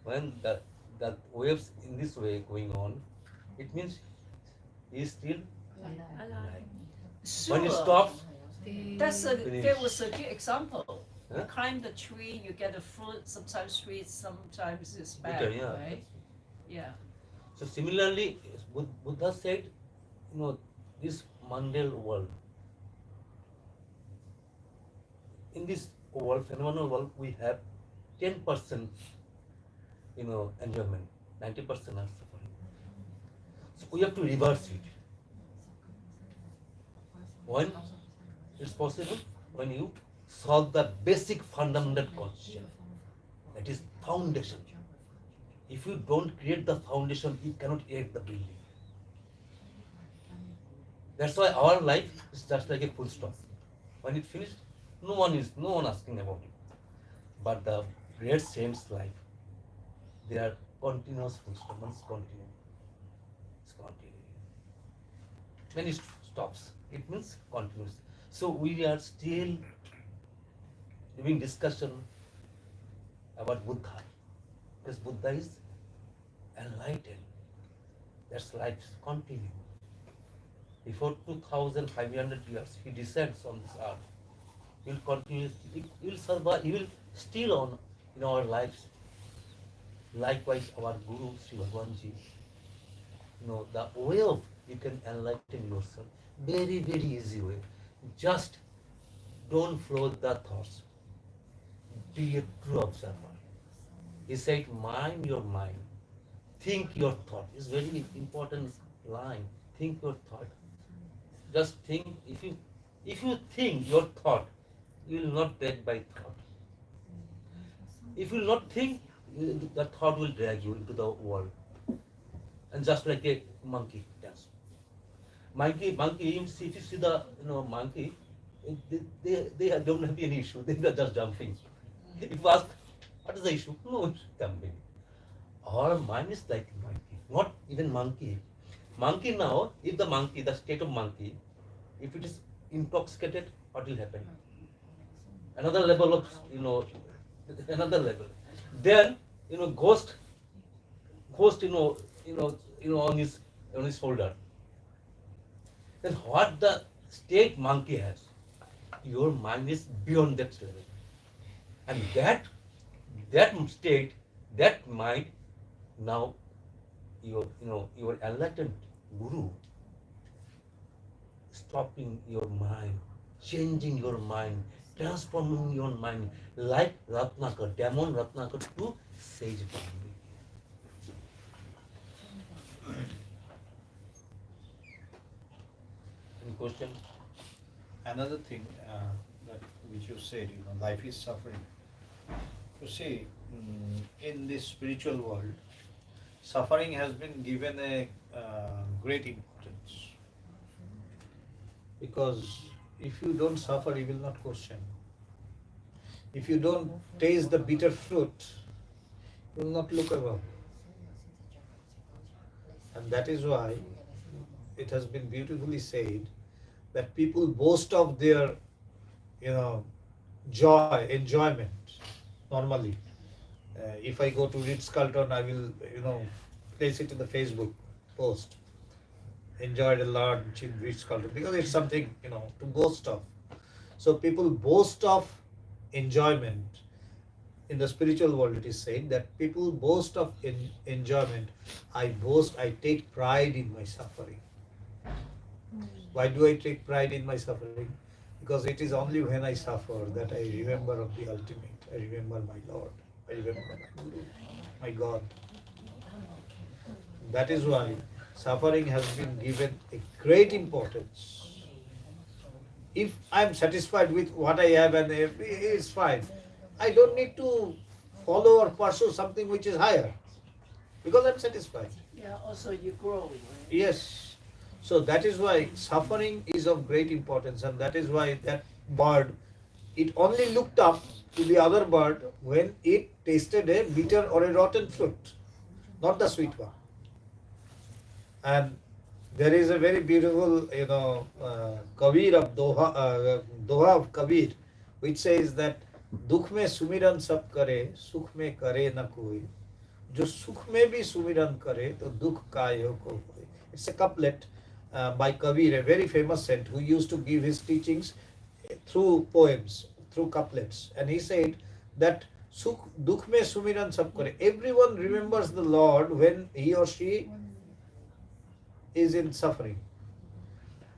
When the waves in this way going on, it means he is still alive. Sure. When it stops, There was a good example. You Huh? climb the tree, you get a fruit, sometimes sweet, sometimes it's bad, bitter, yeah. right? Yeah. So similarly, Buddha said, this mundane world, in this world, phenomenal world, we have 10%, enjoyment, 90% are suffering. So we have to reverse it. When it's possible, when you solve the basic fundamental question, that is foundation. If you don't create the foundation, you cannot erect the building. That's why our life is just like a full stop. When it finished, no one asking about it. But the great saints' life, they are continuous full stop. Once continue, it's continue. When it stops, it means continuous. So we are still doing discussion about Buddha, because Buddha is enlightened. That's life continue. Before 2,500 years, he descends on this earth. He will continue, he will survive, he will still on in our lives. Likewise, our Guru, Sri Bhagwanji, the way of you can enlighten yourself, very, very easy way. Just don't follow the thoughts. Be a true observer. He said, mind your mind. Think your thought. It's very important line. Think your thought. Just think. If you think your thought, you will not drag by thought. If you will not think, the thought will drag you into the world. And just like a monkey dance. Monkey. If you see the monkey, they don't have any issue. They are just jumping. If you ask, what is the issue? No, it's jumping. Our mind is like monkey, not even monkey. Monkey now, if the state of monkey, if it is intoxicated, what will happen? Another level of, another level. Then, ghost, on his shoulder. Then what the state monkey has, your mind is beyond that level. And that state, that mind, now your enlightened Guru stopping your mind, changing your mind, transforming your mind, like Ratnakar, Demon Ratnakar to Sage Bhakti. Any question? Another thing that which you said, life is suffering. You see, in this spiritual world, suffering has been given a great importance. Because if you don't suffer, you will not question. If you don't taste the bitter fruit, you will not look above. And that is why it has been beautifully said that people boast of their, joy, enjoyment. Normally, if I go to Ritz-Carlton, I will, place it in the Facebook post. Enjoyed a lunch in Ritz-Carlton, because it's something, to boast of. So people boast of enjoyment. In the spiritual world, it is said that people boast of enjoyment. I take pride in my suffering. Why do I take pride in my suffering? Because it is only when I suffer that I remember of the ultimate. I remember my Lord. I remember my Guru, my God. That is why suffering has been given a great importance. If I am satisfied with what I have and it's fine, I don't need to follow or pursue something which is higher, because I am satisfied. Yeah, also you grow, right? Yes. So that is why suffering is of great importance, and that is why that bird, it only looked up to the other bird when it tasted a bitter or a rotten fruit, not the sweet one. And there is a very beautiful, Kabir of Doha of Kabir, which says that दुख में सुमिरन सब करे, सुख में करे न कोई, जो सुख में भी सुमिरन करे तो दुख कायो को होए. It's a couplet by Kabir, a very famous saint who used to give his teachings through poems, through couplets, and he said that dukh mein sumiran sab kare. Everyone remembers the Lord when he or she is in suffering.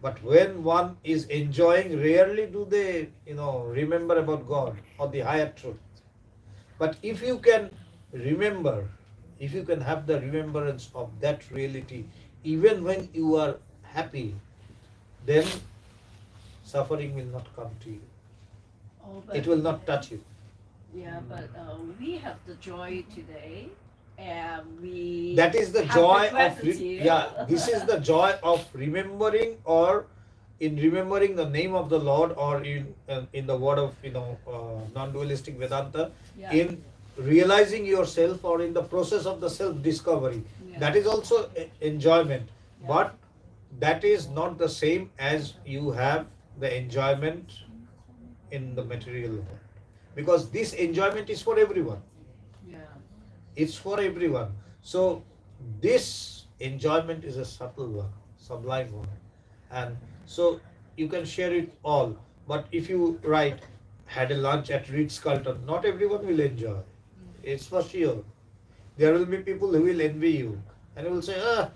But when one is enjoying, rarely do they, remember about God or the higher truth. But if you can remember, if you can have the remembrance of that reality, even when you are happy, then suffering will not come to you. Oh, It will not touch you. Yeah, but we have the joy today, and we That is the have joy the of gratitude. this is the joy of remembering, or in remembering the name of the Lord, or in the word of non-dualistic Vedanta, Yeah. in realizing yourself, or in the process of the self-discovery. Yeah. That is also enjoyment, Yeah. but that is not the same as you have the enjoyment in the material world, because this enjoyment is for everyone. Yeah. It's for everyone. So this enjoyment is a subtle one, sublime one. And so you can share it all. But if you write, had a lunch at Ritz Carlton, not everyone will enjoy. It's for sure. There will be people who will envy you and will say, uh,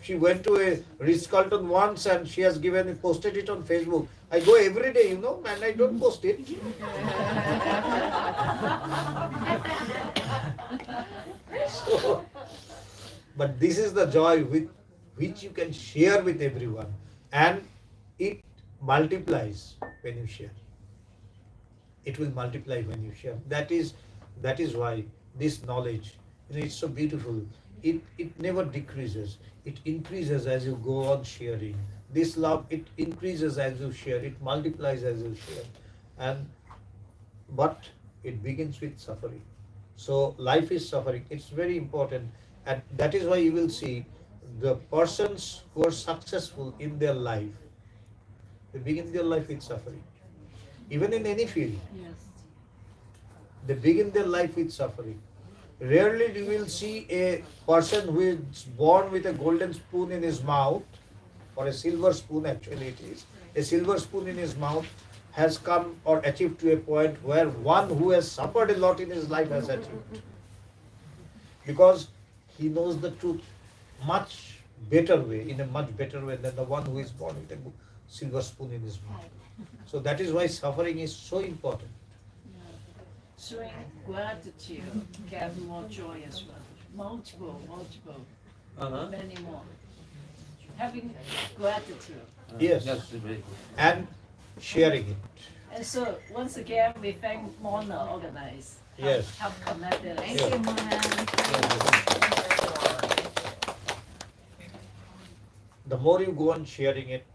she went to a Ritz Carlton once and she has posted it on Facebook. I go every day, and I don't post it. So, but this is the joy with which you can share with everyone, and it multiplies when you share. It will multiply when you share. That is why this knowledge, it's so beautiful. It never decreases. It increases as you go on sharing. This love, it increases as you share. It multiplies as you share, and but it begins with suffering. So life is suffering. It's very important, and that is why you will see the persons who are successful in their life, they begin their life with suffering. Even in any field, Yes. they begin their life with suffering. Rarely you will see a person who is born with a golden spoon in his mouth, or a silver spoon, actually it is, a silver spoon in his mouth, has come or achieved to a point where one who has suffered a lot in his life has achieved. Because he knows the truth much better way, in a much better way than the one who is born with a silver spoon in his mouth. So that is why suffering is so important. Showing gratitude get more joy as well. Multiple, many more. Having gratitude. Yes. That's very good. And sharing it. And so once again, we thank Mona organize. Yes. Help connected. Thank Yeah. you, Mona. The more you go on sharing it,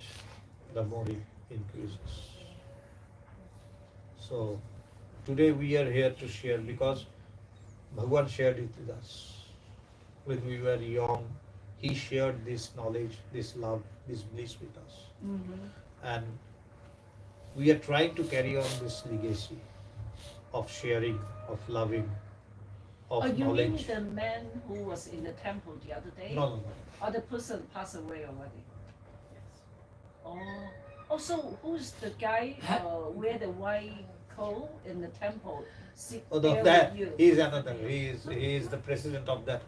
the more it increases. So today we are here to share because Bhagwan shared it with us. When we were young, he shared this knowledge, this love, this bliss with us. Mm-hmm. And we are trying to carry on this legacy of sharing, of loving, of Oh, you mean knowledge. the man who was in the temple the other day? No. Or the person passed away already? Oh. Oh, so who's the guy wear the white coat in the temple? Sit Oh, there that with you? he is another. He is the president of that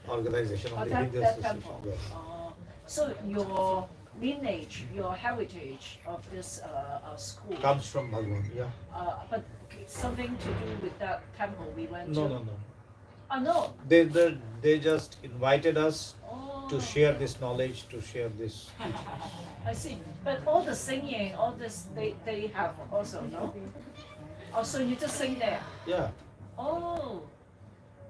organization of Oh, the that Hindu temple. Association. Yes. So your lineage, your heritage of this school, Comes from Bhagwan. Yeah. but something to do with that temple we went No. to? Oh, no. They just invited us Oh. to share this knowledge, to share this. I see. But all the singing, all this, they have also, no? Oh, so you just sing there? Yeah. Oh.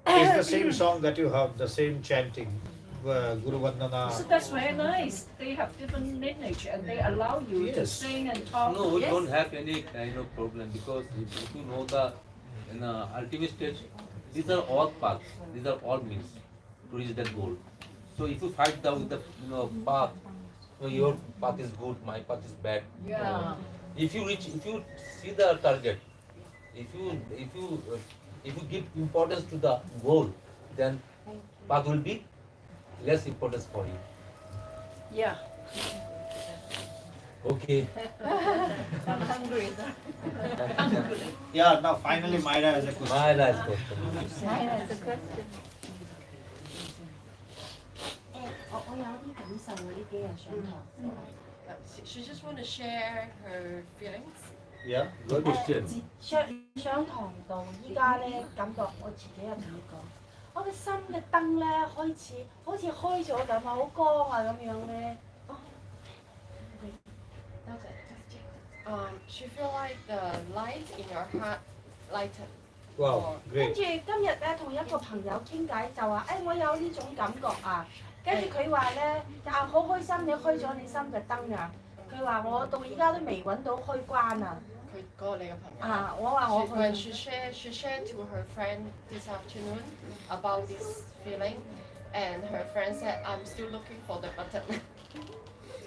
It's the same song that you have, the same chanting. Guru Vandana. So that's very nice. They have different lineage and they allow you to Yes. sing and talk. No, we Yes. don't have any kind of problem because if you know the in the ultimate stage, these are all paths, these are all means to reach that goal. So if you fight with the path, your path is good, my path is bad. Yeah. If you see the target, if you give importance to the goal, then path will be less importance for you. Yeah. Okay. I'm hungry. Yeah. Now finally, Myra has a question. My last question. Mine has a question. 有啲感受喎，呢幾日上堂。She just want to share her feelings. Yeah, Good good. question. 上堂度，依家咧感覺我自己又同佢講，我嘅心嘅燈咧開始好似開咗咁啊，好光啊咁樣咧。She feel like the light in your heart lighten. Wow, 跟 great. 住今日咧同一個朋友傾偈就話，我有呢種感覺啊。跟住佢話咧，好開心你開咗你心嘅燈啊。佢話我到而家都未揾到開關啊。佢嗰個你嘅朋友。啊，我話我 When she shared to her friend this afternoon about this feeling, and her friend said, "I'm still looking for the button."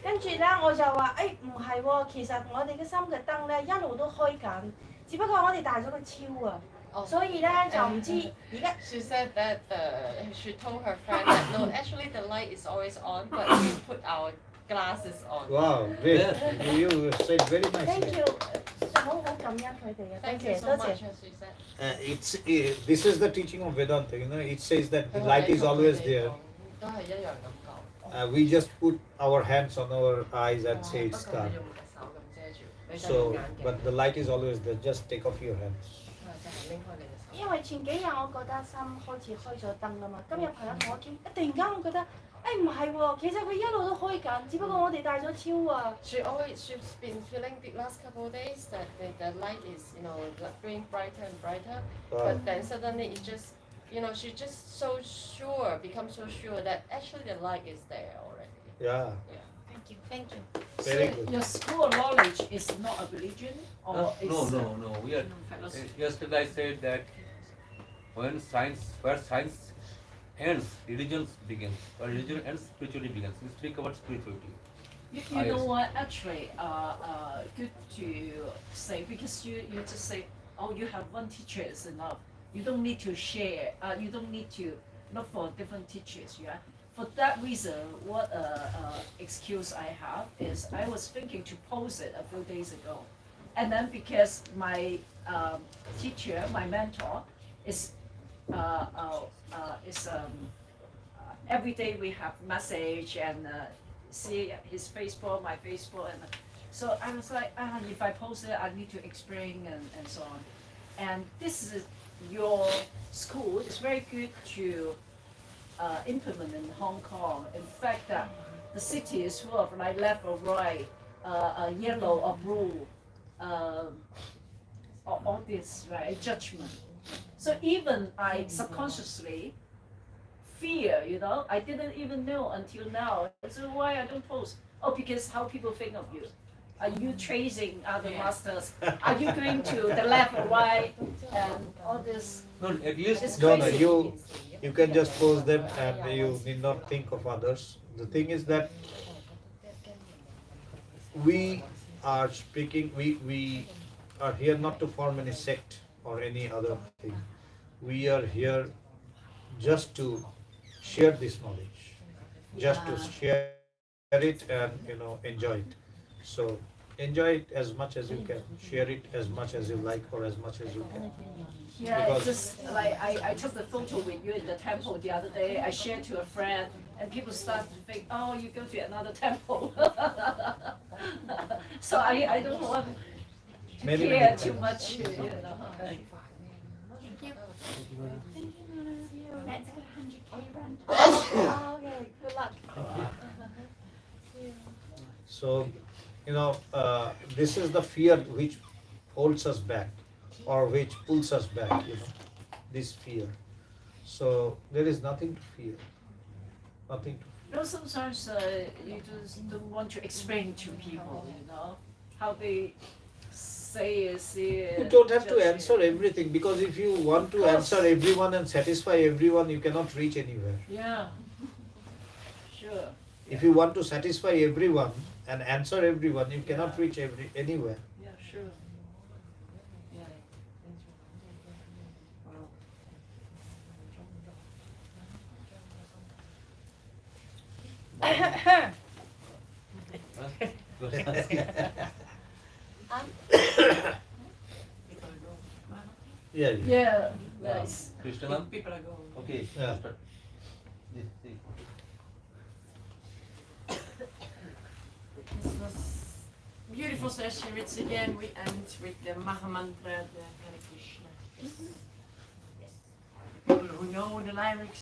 跟住咧我就話，唔係喎，其實我哋嘅心嘅燈咧一路都開緊，只不過我哋戴咗個超啊。所以咧就唔知而家。She said that she told her friend that no, actually the light is always on, but we put our glasses on. Wow, great. You said very Thank nicely. you，好感恩佢哋啊，多 Thank you 謝 so 多 much, 謝。 as she said. This is the teaching of Vedanta. It says that the light is always there. 都係一樣咁講。We just put our hands on our eyes and say 不 it's 過佢 dark. 用隻手咁遮住，你就 So, 用眼鏡。 but the light is always there. Just take off your hands. 就係拎開你嘅手。因為前幾日我覺得心開始開咗燈啊嘛，今日朋友同我傾，突然間我覺得，唔係喎，其實佢一路都開緊，只不過我哋戴咗超啊。She's been feeling the last couple of days that the light is going brighter and brighter, but then suddenly it just she's just so sure, becomes so sure that actually the light is there already. Yeah, Thank you. Thank you. very So good. your school of knowledge is not a religion or No, it's no. We are. philosophy? Yesterday I said that where science ends, religion begins. Where religion ends, spirituality begins. We speak about spirituality. You know what? Actually, good to say because you just say, oh, you have one teacher is enough. You don't need to share. You don't need to look for different teachers. Yeah. For that reason, what excuse I have is I was thinking to post it a few days ago, and then because my teacher, my mentor, is every day we have message and see his Facebook, my Facebook, and so I was like, if I post it, I need to explain and so on. And this is your school. It's very good to implement in Hong Kong. In fact, the city is full of like left or right, yellow or blue, all this right judgment. So even I subconsciously fear, I didn't even know until now. So why I don't post? Oh, because how people think of you. Are you tracing other masters? Are you going to the left or right? And all this. No, at least It's No, crazy. you can just post them and you need not think of others. The thing is that we are speaking, we are here not to form any sect or any other thing. We are here just to share this knowledge, just to share it and enjoy it. So enjoy it as much as you can, share it as much as you like or as much as you can. Yeah, Because- it's just like I took the photo with you in the temple the other day. I shared to a friend, and people start to think, oh, you go to another temple. So I don't want to Many, care many too times. much. Thank you. Okay, good luck. So, this is the fear which holds us back or which pulls us back, this fear. So, there is nothing to fear. Nothing to Sometimes you just don't want to explain to people, how they say, see it. You don't have to judge it. answer everything, because if you want to answer everyone and satisfy everyone, you cannot reach anywhere. Yeah, sure. If you want to satisfy everyone and answer everyone, you cannot reach anywhere. Yeah, sure. Yeah. Wow. Yeah. Yeah, nice. Krishna, People are going. okay. Yeah. start. This, see. beautiful session. It's again, we end with the Mahamantra, the Hare Krishna. People who know the lyrics